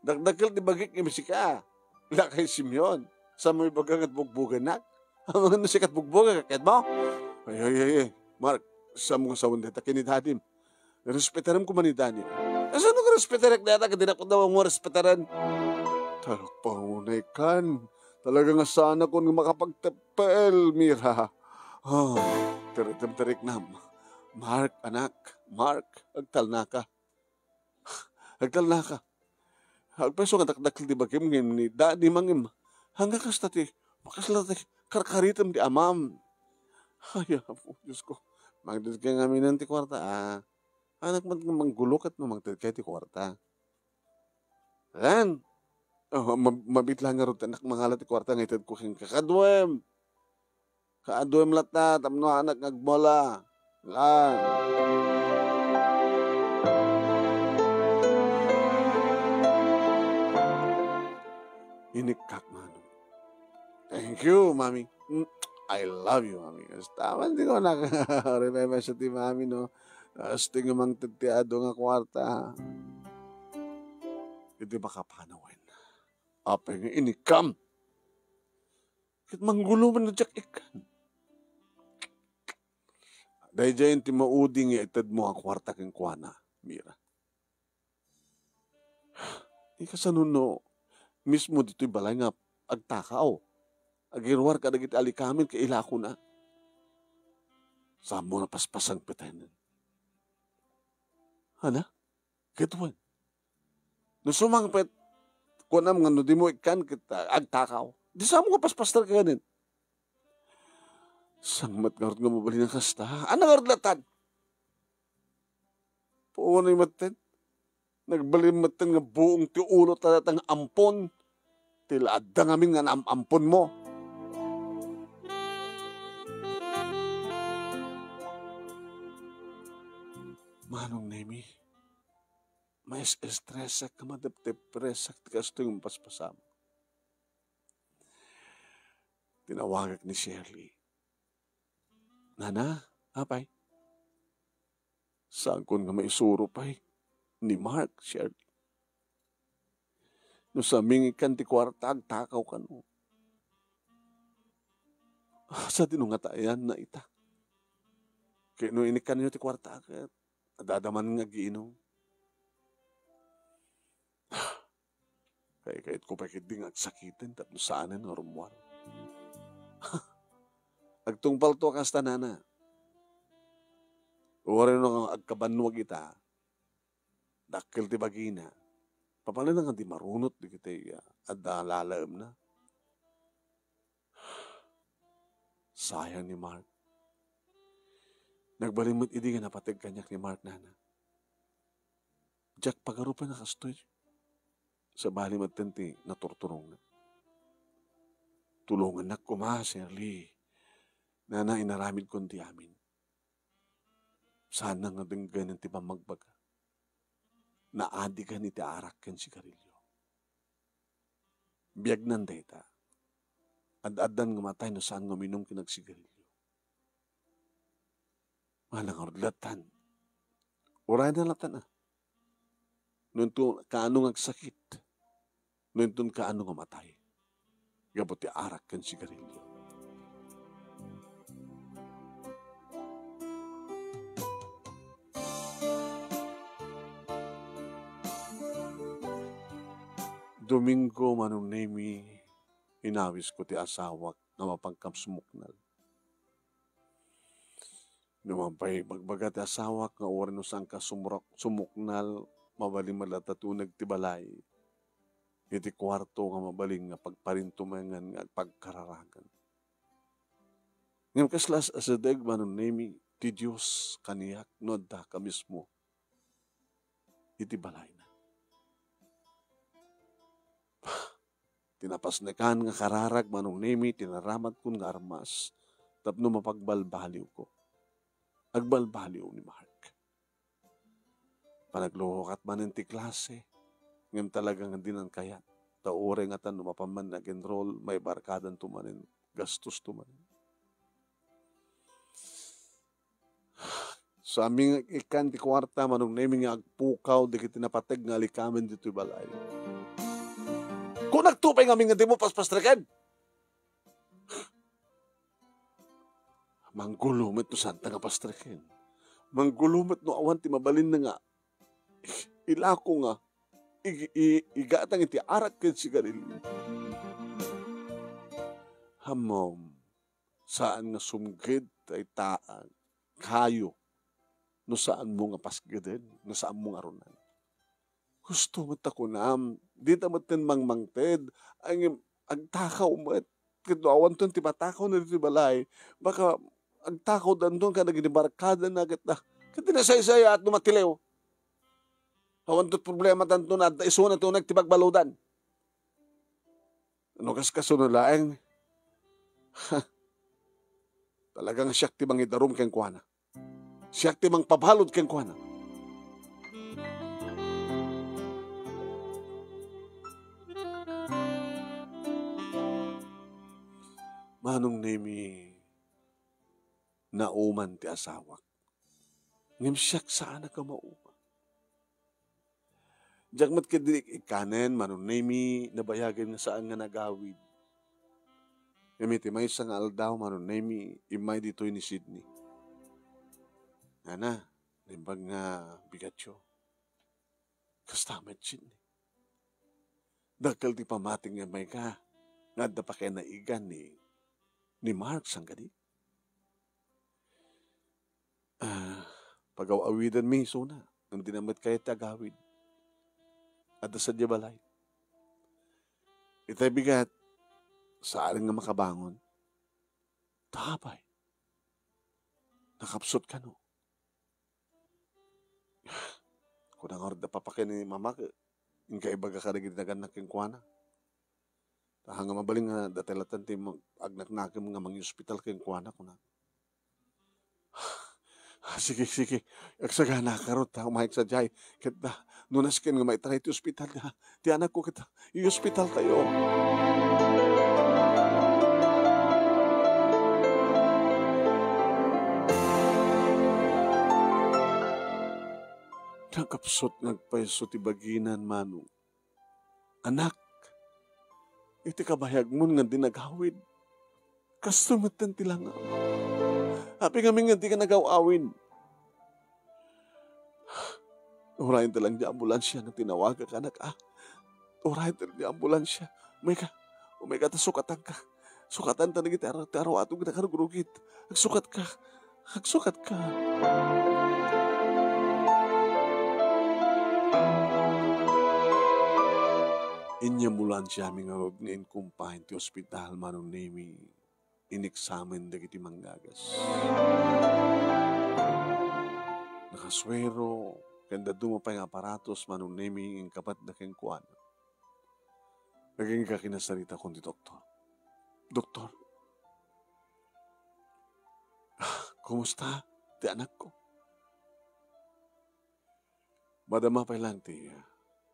Dagdagkal di bagik yung misika. Lakay Simeon. Sa may bagang at bugbugan na. Ang mga nasikat bugbugan, kakit mo? Ay. Mark, sa mga sawon dito, kinidadim. Respetaran ko man ni Daniel. Saan ko respetaran data? Kadinapot daw ang respetaran. Talakpangunay kan. Talaga nga sana ko makapagtapel, Mira. Oh, tarik na. Mark, anak. Mark, agtalna ka. Agtalna ka. Agpeso nga dakdakil di bagim ngim ni Dani mangim. Hangga kas tati, makaslati, karkaritam di amam. Ay, Diyos ko. Magdad ka nga minan ti kwarta, Anak manggulok at mamagdad kayo ti kwarta. Yan. Oh, mabit lang nga rin anak mangalat ti kwarta ngayon ko king kakadwem. Kaadwem lata, tamno anak ngagmola. Yan. Inikak man. Thank you, Mami. I love you, Mami. Tama, hindi ko remember sa ti Mami, no? Asting mang titiado nga kwarta. Hindi ba kapanawin? Apa nga inikam? Kit manggulo man na jak ikan. Dahil dyan ti mauding itad mo ang kwarta keng kwana, Mira. Ika sa nuno, mismo dito'y balay nga agtakaw. Agirwar ka dagiti alikamin ka ilako na. Saan mo na paspasang pitayin. Ana? Kitwan. Nusumangpet, kung nga no di mo ikan kita agtakaw. Di saan mo ka paspastar ka ganin. Sangmat nga nga mabali ng kasta. Ano nga latan? Puwan ay matin. Nagbalim matin nga buong ti ulo tatatang ampon. Tila adda ngamin nga ampon mo. Manong Nemi, may estresak ka madep-depresak ti kasto yung paspasam. Tinawagak ni Shirley. Nana, apay? Saan ko nga maisuro pa'y? Ni Mark, Shirley. No sa mingi kan ti kwarta, agtakaw ka no. Sa tinungatayan na ita. Kaya no inikan nyo ti kwarta, dadaman nga giinom. Kaya kahit ko pakit di nga agsakitin, tapos saanin nga rumuar. Agtungpal to kasta nana. Uwarin nga agkabanwag ita, dakil ti bagina, papalan nga di marunot di kita adda lalaam na. Sayang ni Mark. Nagbalimot idi nga napatig kanyak ni Mark nana. Jack pagarupan na kastoy. Sa balimot tenti naturturong na. Tulungan na kuma, Shirley. Nana inaramid kundi amin. Sana nga denggan ng tiba magbaga. Naadi ka ni ti arak ken sigarilyo. Biyag nan data. Ad-adan nga matay no saan nga minum kinagsigarilyo. Malang latan. Uray na latan Nung kaano nga sakit. Nuntun ka ano nga matay. Gabot ti arak kan sigarilyo. Domingo manong nemi, inawis ko ti asawak na mapagkamsumuknal. Numampay magbaga ti asawak nga oras no sang ka sumuknal, mabaling malatatunag ti balay. Iti kwarto nga mabaling nga pagparintumangan nga pagkararagan. Ngam kaslas asadeg manong nemi, ti Diyos kaniyak no da ka mismo. Iti balay na. Tinapasnekan nga kararag manong nemi, tinaramat kun nga armas, tapno mapagbalbaliw ko. Agbalbaliw ni Mark. Panagluhukat man ti klase, ngam talagang dinan kayat. Taore nga tan mapaman nag-enroll, may barkadan tumanin, gastos tumanin. Sa aming ikan ti kwarta, manong nemi nga agpukaw, di kiti napateg nga alikamen dito balay. Kung nagtupay nga nga di mo paspastrakan. Manggulumit no santa nga pastrakan. Manggulumit no awan ti mabalin na nga. Ilako nga. Igatang iti arak ken sigarilyo. Hamom. Saan nga sumgid ay taan. Kayo. No saan mo nga pasgidin. No saan mo nga runan. Gusto mo tako na, di tamatin mangmangted, ang agtakaw mo, kito awan ton ti matakaw na dito balay, baka agtakaw dan doon ka naginibarkada na kita, kiti na say-saya at numatilew. Awan ton problema dan doon at iso na ito nagtibagbaludan. Ano kas kasunulaeng? Talagang siyak ti mangidarum keng kuana. Siyak ti mang pabalod keng kuana. Manong nemi nauman ti asawak. Ngem siyak saan ka mauman. Jagmat ka di ikanen, manong nemi nabayagan nga saan nga nagawid. Ngem iti may isang aldaw, manong nemi imay dito ni Sydney. Ana, limbag nga bigatyo. Kastamat Sydney. Dakal ti pamating nga may ka. Nga da pa kaya naigan ni Mark sanggadi. Pagaw-awidan mi suna. Ang dinamit kaya tagawid. At sa balay. Itay bigat. Saan nga makabangon. Tabay. Nakapsot ka no. Kung nangorda papakin ni mama, yung kaibaga ka na ginaganak yung kuwana. Hanga mabaling nga datelatan ti agnaknakim nga mangi hospital kayong kuwana ko na. Sige. Agsagana karot ha, umahik sa jay. Kita, nunas ken nga maitry ti hospital na. Ti anak ko kita, i-hospital tayo. Nagkapsot nagpaiso ti baginan manong. Anak, iti kabayag mo nga di naghawid. Kastumatan ti lang. Happy kami nga di ka nagawawin. Urahin talang di ambulansya na tinawaga ka anak. Urahin talang di ambulansya. May ka ta sukatan ka. Sukatan ta na kita araw atong nakarugurugit. Agsukat ka. Inyamulan siya aming arod nga inkumpahin ti ospital manong nemi inexamen dagiti manggagas. Nakaswero, kanda dumapay nga aparatos manong nemi in kapat na keng kuwan. Naging kakinasarita kundi doktor. Doktor, kumusta ti anak ko? Madama pa lang ti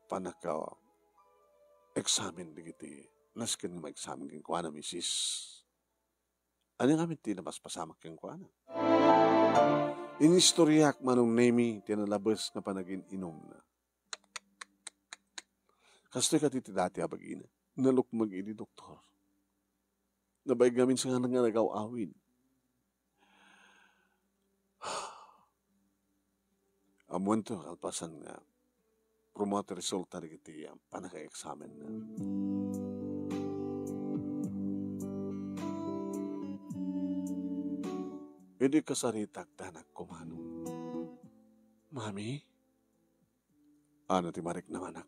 panakaw examen digiti. Nasken nga ma-examen keng kuana, misis. Ano nga ti napaspasamak keng kuana? Inistoryak manong nemi tinalabas nga panagin inom na. Kastoy ka titi dati abagina. Nalukmag ini doktor. Nabay gamin sa nga nagaw-awin. Amuan to kalpasan nga promote resulta di kiti ang panaka-examen na. Hindi kasaritak danak kumano. Mami, ano ti marik na anak?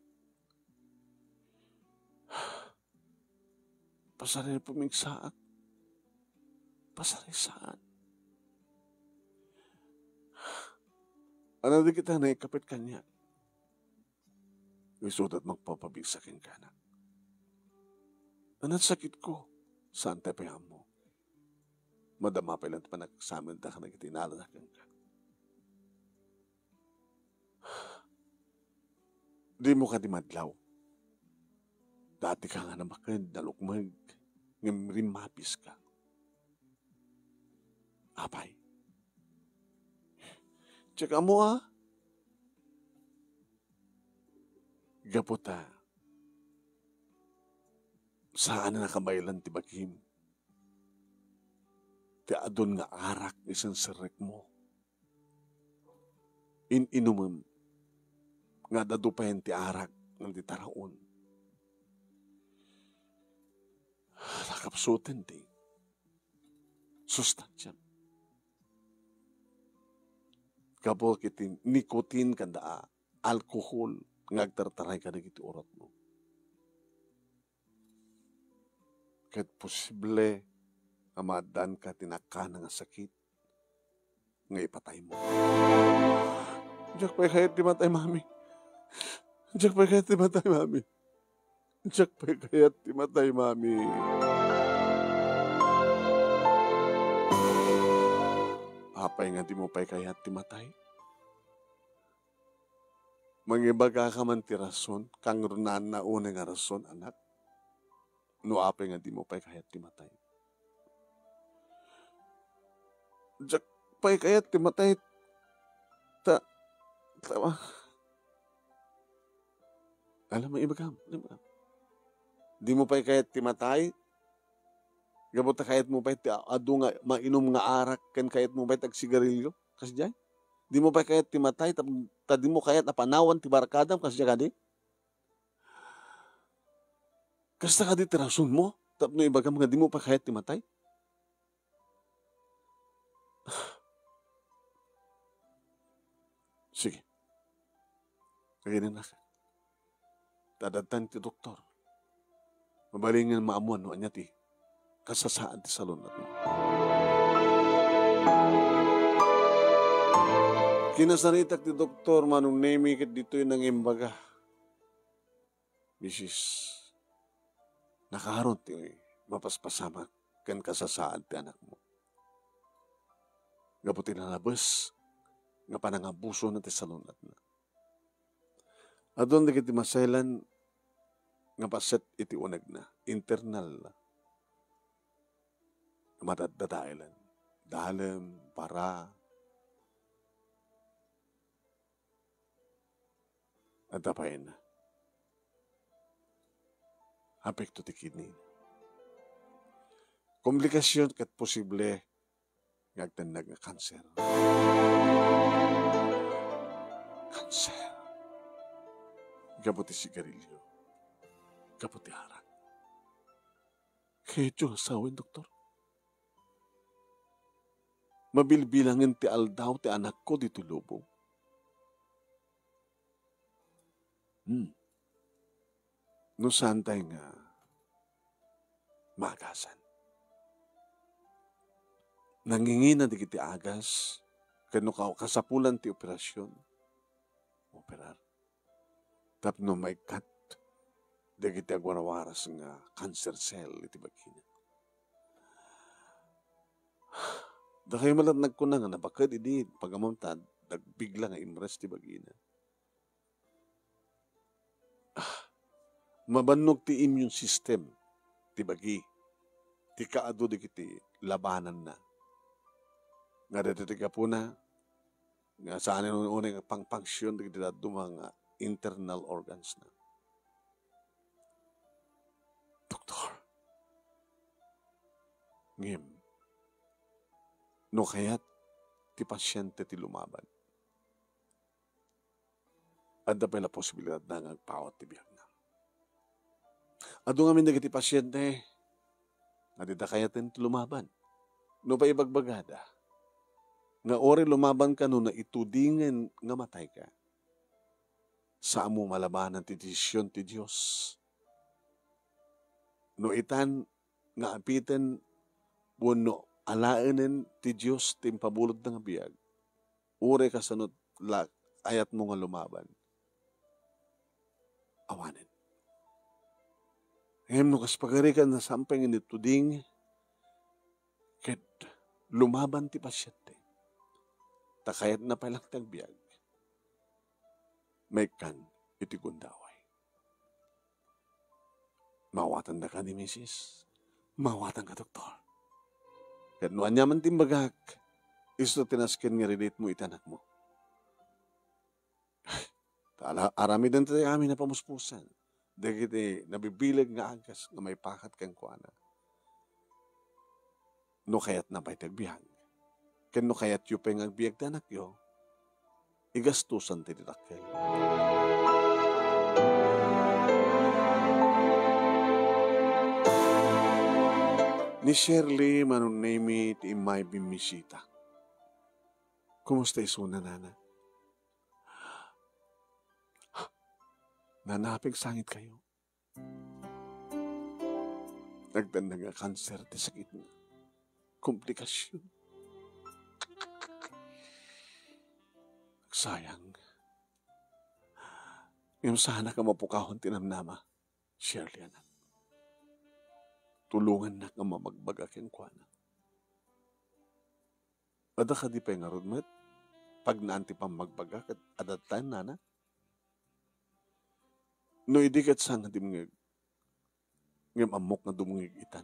Pasari pumigsaat. Pasari saan? Ano di kita na ikapit kanya? Isudat magpapabigsakin ka na. Anat sakit ko. Saan tayo payam mo? Madama pa ilang pa nagsamin ta ka nagtinalanakan ka. Di mo ka di madlaw. Dati ka nga namakad, nalukmag, ngimrimapis ka. Apay. Tsaka mo Gaputa. Saan na nakabaylan ti bagim? Ti adon nga arak isang sirek mo. Inumam nga dadupayan ti arak ng ti taraon. Nakapsutin ti. Sustansyan. Kabol kiti nikotin kanda alkohol ngagtartaray ka na kiti urat mo. Kahit posible amadan ka tinaka nga sakit nga ipatay mo. Diyak pa'y kayat di matay, mami. Diyak pa'y kayat di matay, mami. Diyak pa'y kayat di matay, mami. Apay nga di mo pa'y kayat di matay. Mangibaga ka man ti rason, kang runan na una nga rason, anak. No apay nga di mo pa'y kayat di matay. Diyak pa'y kayat di matay. Tawa. Alam mo, ibagam. Di mo pa'y kayat ti matay. Gabot na kayat mo pa'y adu nga mainom nga arak kan kayat mo pa'y tagsigarilyo. Kasi dyan. Di mo pa'y kayat ti matay. Di mo kayat napanawan ti barakadam. Kasi dyan ka di. Kasi ka di tirasun mo. Tapno ibagam nga di mo pa'y kayat ti matay. Sige. Kaganin na ka. Tadatan ti doktor. Mabalingin maamuan no anya ti kasasaan ti salon natin. Kinasaritak ti doktor manong nemi ket dito'y nangimbaga. Bisis, nakaharot ti mapaspasamak kan kasasaan ti anak mo. Gaputin na labas, nga panangabuso na ti salon natin. Adon di kiti masailan nga paset iti unag na, internal na. Matadadailan. Dalem, para. At tapayin na. Apekto ti kidney. Komplikasyon kat posible ngagtandag nga kanser. Kanser. Gaputi sigarilyo. Gaputi harak. Kaya Diyos asawin, doktor. Mabilbilangin ti aldaw ti anak ko dito lubong. No saan tayo nga magasan. Nangingina di kiti agas, kano kasapulan ti operasyon. Operar. Tapno may cut, di kiti agwarawaras nga cancer cell iti bagina. Da kayo malat nagkuna nga nabakad idi, pagamamtad, nagbigla nga imres ti bagina. Mabannog ti immune system, ti bagi, ti kaado di kiti labanan na. Nga dati ka po na, nga saan yung unang pang-function di kiti mga internal organs na. Ngem, no kayat ti pasyente ti lumaban. Adda pala posibilidad na ngagpawat ti biyak na. Ado nga min dagiti pasyente, adida kayatin ti lumaban. No pa ibagbagada, nga ori lumaban ka no na itudingen nga matay ka. Sa amo malabanan ti desisyon ti Diyos. No itan nga apiten no alaanen ti Diyos ti pabulod ng biyag. Uri kasanot ayat mo nga lumaban. Awanen. Ngayon no kaspagarikan na sampeng inituding ket lumaban ti pasyente. Takayat na palang tagbiag. May kan iti gundaway. Mawatan na ka ni Mrs. Mawatan ka, doktor. Ket no anya man timbagak, isto tinasken nga relate mo itanak mo. Arami din tayo amin na pamuspusan. Dagiti nabibilag nga agas nga may pakat kang kuana. No kayat na pa'y tagbiag. Ken no kayat yu pa'y ngagbiag tanak yo, igastusan ti didakkel. Ni Shirley manunemi ti imay bimisita. Kumusta isuna, nana? Nanapig sangit kayo. Nagtanda nga kanser ti sakit na. Komplikasyon. Sayang. Ngayon sana ka mapukahon tinamnama, Shirley, anak. Tulungan na nga mamagbagak yung kuwana. Ada ka di pa yung arudmat? Pag naanti pang magbagak at that time, nana? No idikat sang dimngeg. Ngem amok na dumungig itan.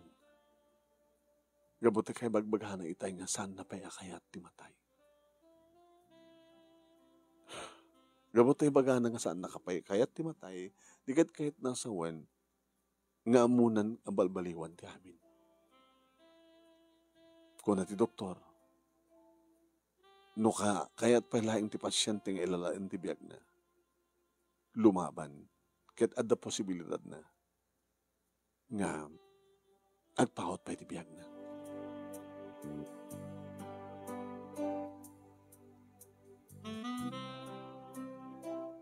Gabuti kay bagbaghan na itay nga saan na paya kayat ti matay. Gabuti baga na nga saan nakapay kayat ti matay, dikat kahit nasa wen, nga amunan ang balbaliwan ti amin. Kuna ti doktor, no kayat palaing ti pasyente nga ilalain ti biag na, lumaban, kahit adda posibilidad na, nga agpahot pa ti biag na.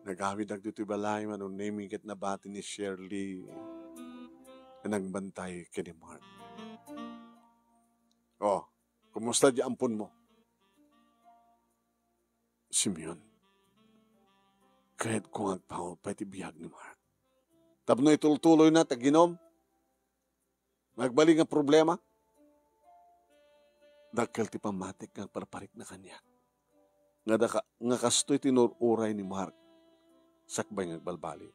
Nagawid ag dito balay man ang naming ket nabati ni Shirley na nagbantay kay ni Mark. Oh, kumusta di ampun mo? Simeon, kahit kung agpaw pa iti biyag ni Mark. Tapno itultuloy na taginom, magbalik ang problema, dakkel ti pamatik nga parparik na kanya. Nga kastoy tinururay ni Mark, sakbay ng balbali.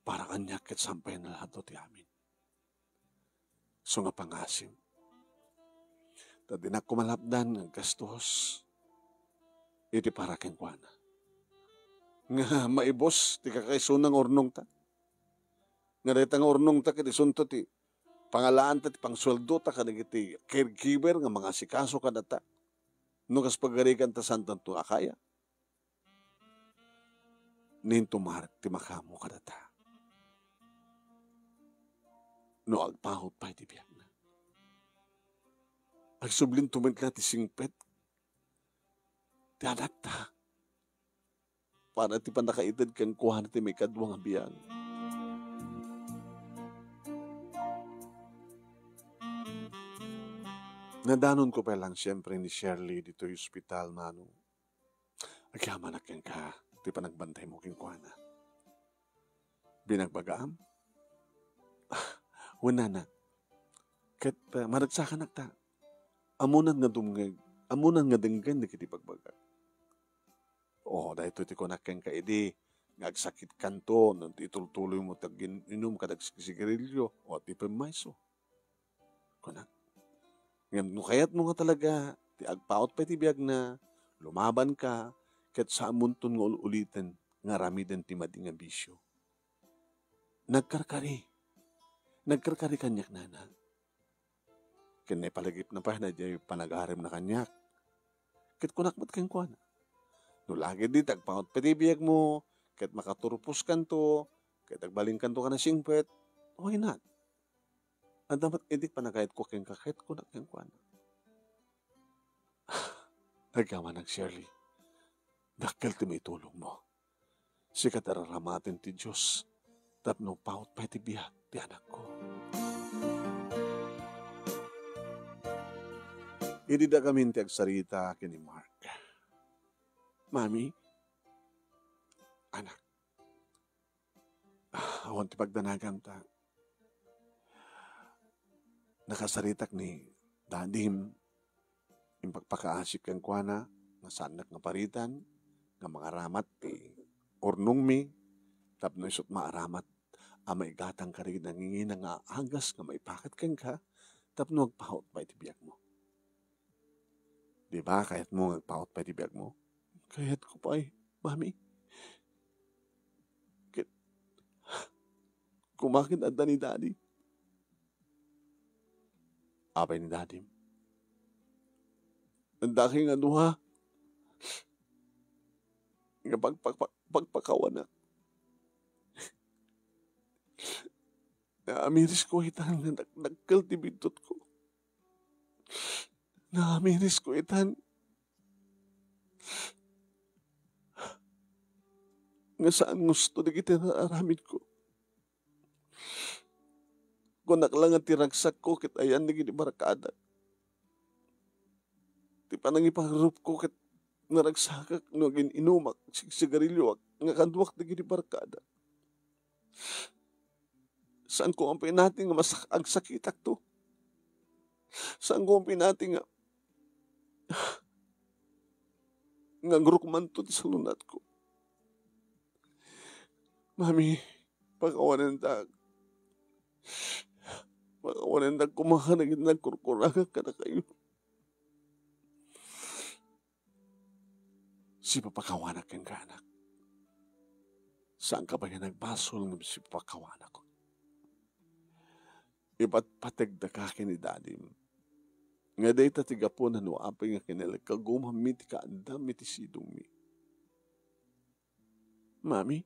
Para kanya ket sampay na lahat ti amin. So nga pangasim. Tadi na kumalapdan ng gastos. Iti para ken kuana. Nga maibos ti kakaisunang ornong ta. Nga dahit ang ornong ta ket isunto ti pangalaan ta ti pangsweldo ta kadagiti caregiver nga mga sikaso kadata. No kas pagarikan ta santan to akaya. Ninto Mark ti makamo kadata. No agpahot pa iti biyak na. Agsublin tumitla ti singpet. Ti anak ta. Para ti panakaitid kang kuhan ti may kadwang abiyang. Nadanon ko pa lang siyempre ni Shirley dito yung hospital na ano. Agyaman na kang ka. Ti panagbantay mo king kuhana. Binagbagaam? Wala na. Kat maragsakan ta. Amunan nga dumngeg. Amunan nga denggan na kiti pagbaga. Dahil ito ti konakeng kaidi. Ngagsakit kanto. Nanti itultuloy mo tag-inom kadag sigarilyo. O ti pemaiso. Konak. Ngayon, kayat mo nga talaga. Ti agpaot pa ti biyag na. Lumaban ka. Ket sa amunton nga ulitin. Nga ramiden ti madi nga bisyo. Nagkarkari kanyak nana. Kinay palagip na pa na di panagarim na kanyak. Kit kunakmat kang kuana. No lagi di tagpangot patibiyag mo, kit makaturupos kan to, kit agbaling kan to ka na singpet, why not? Ang dapat edik panagayat ko keng kakit kunak kang kuana. Nagkaman ng Shirley. Dakil ti may tulong mo. Sikat araramatin ti Diyos. Tapno paut pa ti biyak ti anak ko. Idi da kami ti agsarita kini Mark. Mami, anak, awan ti pagdanagan ta. Nakasaritak ni Dadim, yung pagpakaasik kang kuana, nga sanak nga paritan, nga mga ramat ti urnong mi, tapno isot maaramat, amay gatang karigid nangingin nga agas nga maipakat kang ka, tapno agpahot pa iti biyak mo. Di ba, kahit mo agpahot pa iti biyak mo? Kahit ko pa mami. Kumakin at ni Daddy. Apay ni Daddy. Ang daking anuha. Nga pagpakawan na. Naamiris ko itan nga nagkaltibidot ko. Naamiris ko itan nga saan gusto na kita naaramid ko. Kung naklang at tiragsak ko, kit ayan na gini barakada. Di pa nang iparup ko, kit naragsakak, no gin inumak, sigarilyo, nga kanduak na gini barakada. Saan ko ang pinati nga agsakitak to? Saan ko ang pinati nga grukman to sa lunat ko? Mami, pagkawanan dag. Pagkawanan dag kumakanagin nagkurkuraga ka na kayo. Si papakawanak kang kanak. Saan ka ba yan nagbasol ng si papakawanak ko? Iba't patagda ka ni Daddy. Nga day tatiga po na nuapay nga kinalag kagumamit ka andam iti sidong mi. Mami,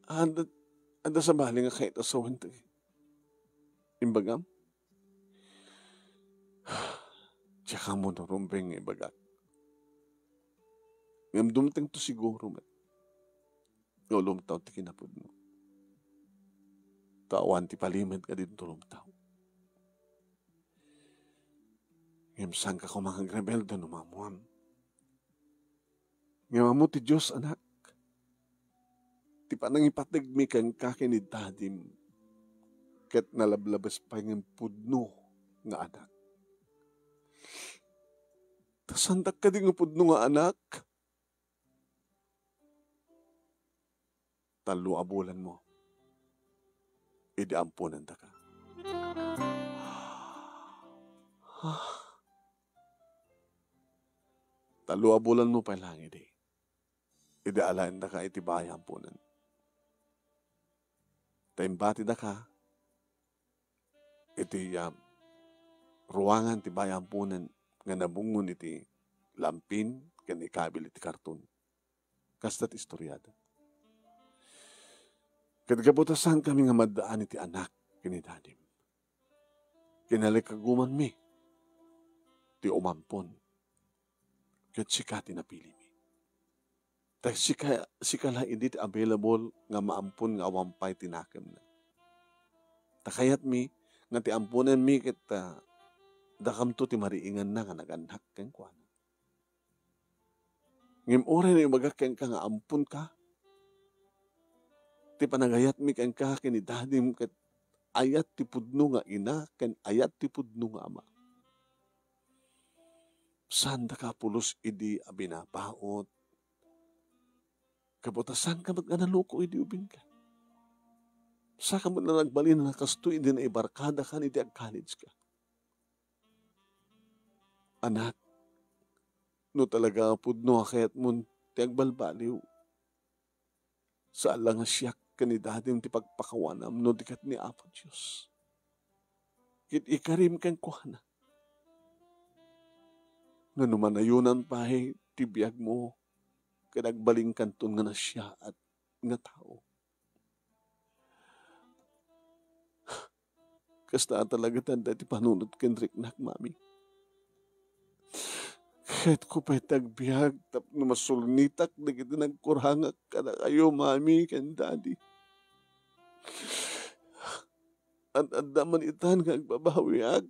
anda sa bali nga kahit asawan tayo. Imbagam? Tsaka mo na rumbeng ibagat. Ngam dumteng to siguro mat. Nga lumtaw ti kinapod mo. Tawan ti palimad ka din to lumtaw. Ngam saan ka kumahang rebelde no mamuam. Ngam mo ti Diyos anak. Ti panang ipatigmi kang kakinid Dadim. Ket nalablabas pa ng pudno nga anak. Tasandak ka din ng pudno nga anak. Talo abulan mo. Idi ampunan ta ka. Talo abulan mo pa lang idi. Idi alain ta ka iti baya ampunan. Taimbati da ka, iti ruangan ti bayang punan nga nabungon iti lampin ken ikabil iti karton. Kastat istoryada. Ket gabutasan kami nga maddaan iti anak kini Dadim. Kinalikaguman mi ti umampon ket sika ti napili mi. Tak sika la edit available nga maampun nga awampay tinakem na. Takayat mi nga ti ampunan mi ket dakam to ti mariingan na nga naganak ken kuana. Ngem oray na ibagak ken ka nga ampun ka. Ti panagayat mi ken ka ken ni Dadim ket ayat ti pudno nga ina ken ayat ti pudno nga ama. Sanda ka pulos idi abinabaot. Kabutasan ka mag-analuko, hindi ubing ka. Sa ka mo na nagbalin na kasto, hindi na ibarkada ka, hindi ag-college ka. Anak, no talaga pudno akayat mo, ti agbalbaliw. Sa alang siyak ka ni Dadim, ti pagpakawanam, no dikat ni Apo Diyos. Kit ikarim kang kuhana. Nga numanayunan pahay, tibiyag mo, kadagbaling kanton nga na siya at nga tao. Kasta talaga tanda ti panunod kenrik nak, mami. Kahit ko pa'y tagbiag, tap na masulnitak na kita nagkurhangak ka na kayo, mami, kan daddy. At daman itan nga agbabawiag.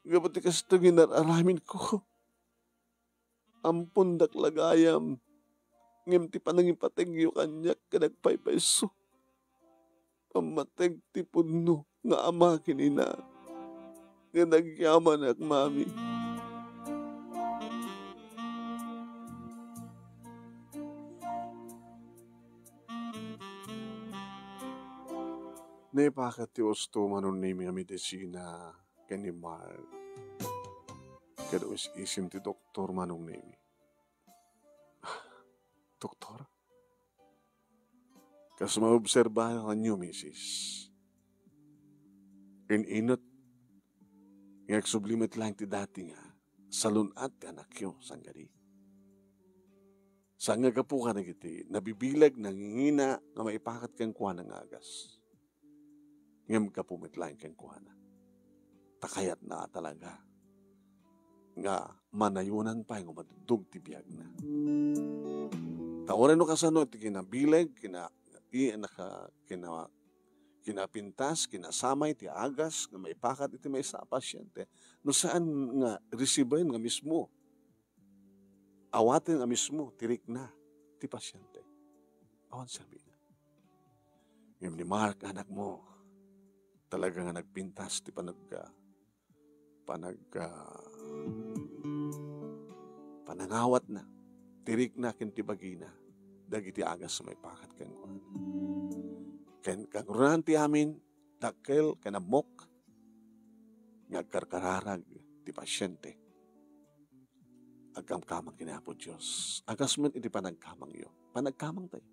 Gapati kasta ginararamin ko. Ampun daklagayam. Ngem ti panangipateg yu kanyak kadagpaypayso. Pamateg ti punno nga ama kinina. Nga nagyaman ak mami. Naipakat ti usto manon ni mi medisina kani Mark. Kada isim ti doktor manong nemi. Doktor? Kas maobserbahan niyo, misis. Inot, ngak sublimet lang ti dati nga, salunat ti anak yo, sanggari. Sanga ka po ka na kiti, nabibilag, nangingina, nga maipakat kang kuha ng agas. Ngam ka po metlaing kang kuha na. Takayat na talaga. Nga manayunan pa yung madudog ti biyag na. Taorin no kasano iti kinabileg, kinapintas, kinasamay, ti agas, nga maipakat iti may sa pasyente. No saan nga resibayin nga mismo, awatin nga mismo, tirik na, ti pasyente. Awan sabi na. Ngayon ni Mark, anak mo, talaga nga nagpintas, ti panangawat na, tirik na kintibagi na, dagiti agas may pakat kan kuan. Ken kaguran ti amin, dakkel kanamok, ngagkarkararag ti pasyente. Agkamkamang kinapo Diyos. Agas men iti panagkamang yo. Panagkamang tayo.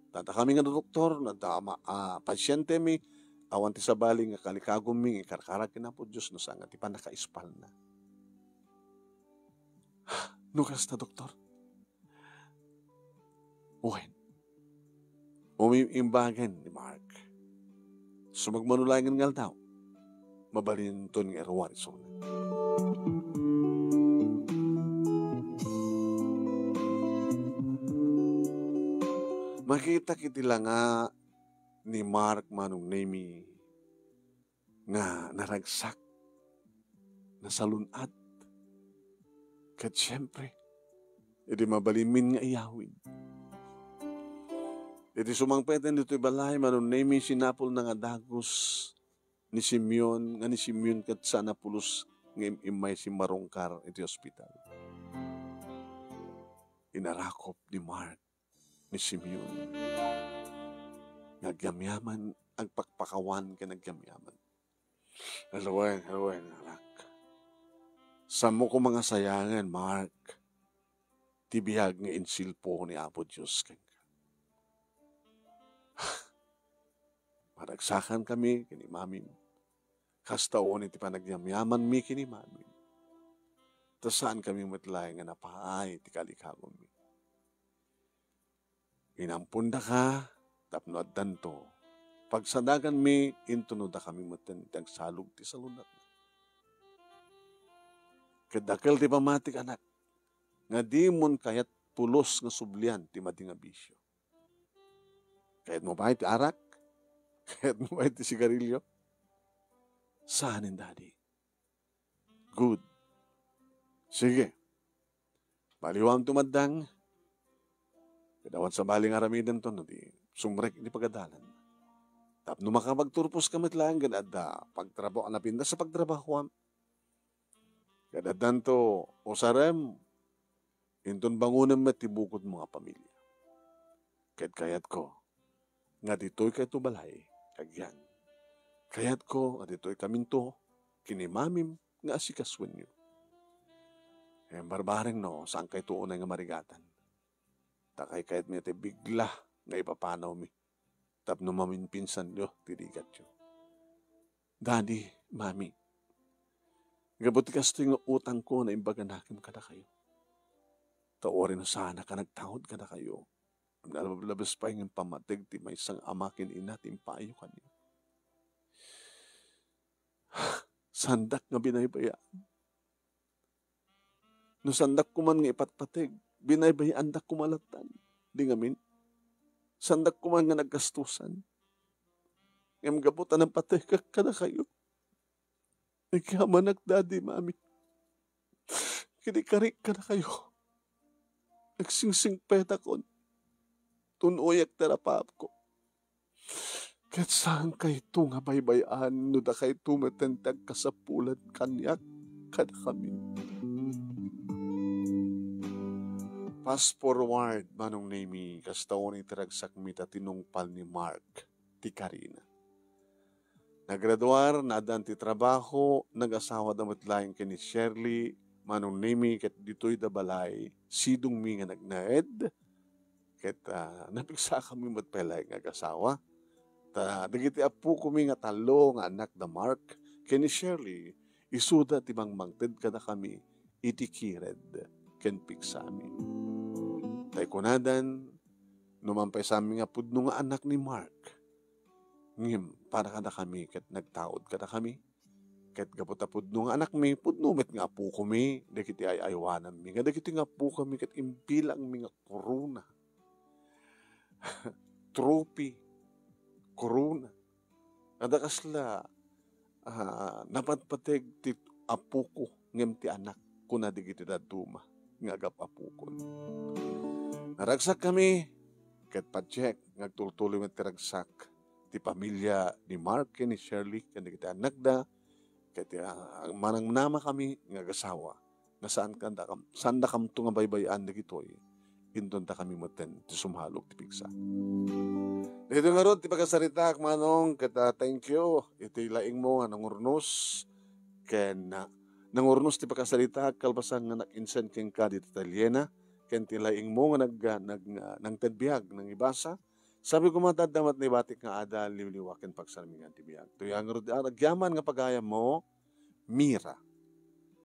Tata kami nga doktor, pasyente mi, awan ti sabaling nga kalikagom mi, ikarkarag kinapo Diyos, no sanga ti panakaispal na. Nukas na, doktor. Uwen. Umimbagan ni Mark. Sumagmanulayan nga daw. Mabalin to ng Arizona. Makita kitila nga ni Mark manong nemi nga naragsak na salunat. Kat siyempre, iti mabalimin nga iyawin. Iti sumangpeten dito ibalay, manon nemi sinapol na nga dagos ni Simeon, nga ni Simeon kat sana pulos nga imay si Marongkar iti hospital. Inarakop ni Mark ni Simeon. Nagyamyaman, ang pakpakawan ka nagyamyaman. Halawen, anak. Samo ko mga sayangan, Mark, tibiyag nga insilpo ni Apo Diyos kang ka. Maragsakan kami, kini mamin. Kastaon iti panagyamyaman mi kini mamin. Tasaan kami matlay nga napaay, ti kalikagom mi. Inampunda ka, tapno at danto. Pagsadagan mi, intunoda kami matentang salug ti salunat na. Kadakal ti pamatik anak, nga di mon kayat pulos nga sublian ti madi nga bisyo. Kayat mo ba iti arak? Kayat mo ba iti sigarilyo? Saanin, daddy? Good. Sige. Baliwang tumadang. Kadawan sa baling aramidan to, no, di sumrek di pagadalan. Tapno makapagturpos kamit lang, ganada, pagtrabaho, napinda sa pagtrabaho. Kadadan to, usarem, inton bangunan matibukod mga pamilya. Kayat ko, nga dito'y kayo balay, kagyan. Kayat ko, nga dito'y kaminto, kinimamim, nga asikaswan nyo. Barbareng no, saan kayo tuunay nga marigatan? Takay kayat mi iti bigla, nga ipapanaw mi. Tapno maminpinsan yo, tirigat yo. Daddy, mami, gabot kasto yung utang ko na imbaga nakim kada kayo. Taorin na sana ka nagtawad kada kayo. Nalabas pa yung pamatig ti may isang amakin ina timpayo kanyo. Sandak nga binaybayaan. No sandak ko man nga ipatpatig, binaybayaan dak kumalatan. Di ngamin. Sandak ko man nga naggastusan. Ngam gabutan ng patay kada kayo. Nagkamanak, daddy, mami. Kinikarik ka na kayo. Nagsingsing peta ko. Tunoyak terapap ko. Kahit saan kayo nga baybayaan, no da kayo tumatentag kasapulan kanyak kada kami. Fast forward, manong name kastaon itaragsak mita tinungpal ni Mark, ti Karina. Nagraduar, nadan ti trabaho, nag-asawa damat laing kini Shirley, manong name kat dito'y dabalay, sidong mi nga nagnaed, kat napigsa kami matpelay nga asawa. Dagiti apu kami nga talo nga anak da Mark, kini Shirley, isuda ti mangmangted kada kami, itikired, ken pigsami. Tay kunadan, numampay sa amin nga pudno nga anak ni Mark. Ngim, para kada kami, kat nagtaod kada kami. Kat gaputapud nung anak mi, pudnumit nga po kami, dagiti ay aywanan mi. Dagiti nga po kami, kat impilang mi nga korona. Trophy, korona. Kada kasla, napatpateg ti apo ko, ngim ti anak, kuna digiti daduma, nga agap apo ko. Naragsak kami, kat pa-check, ngagtultuloy nga tiragsak, ti pamilya ni Mark ni Shirley, kanda kita anak da, kaya manang nama kami nga gasawa, na saan da kam to nga baybayan na gitoy, indon ta kami maten, ti sumhalog ti pigsa. Dito nga ron, ti pagkasarita, manong, kata thank you, iti laing mo nga nangurnos, ken nangurnos ti pagkasarita, kalbasan nga nakinsen ken ka dito Italiana, ken ti laing mo nga nang tedbiag, nang ibasa, sabi ko matadamat ni batik nga ada liwliwaken pagsalmingan ti biag. Tuyang agyaman nga pagayam mo, Mira.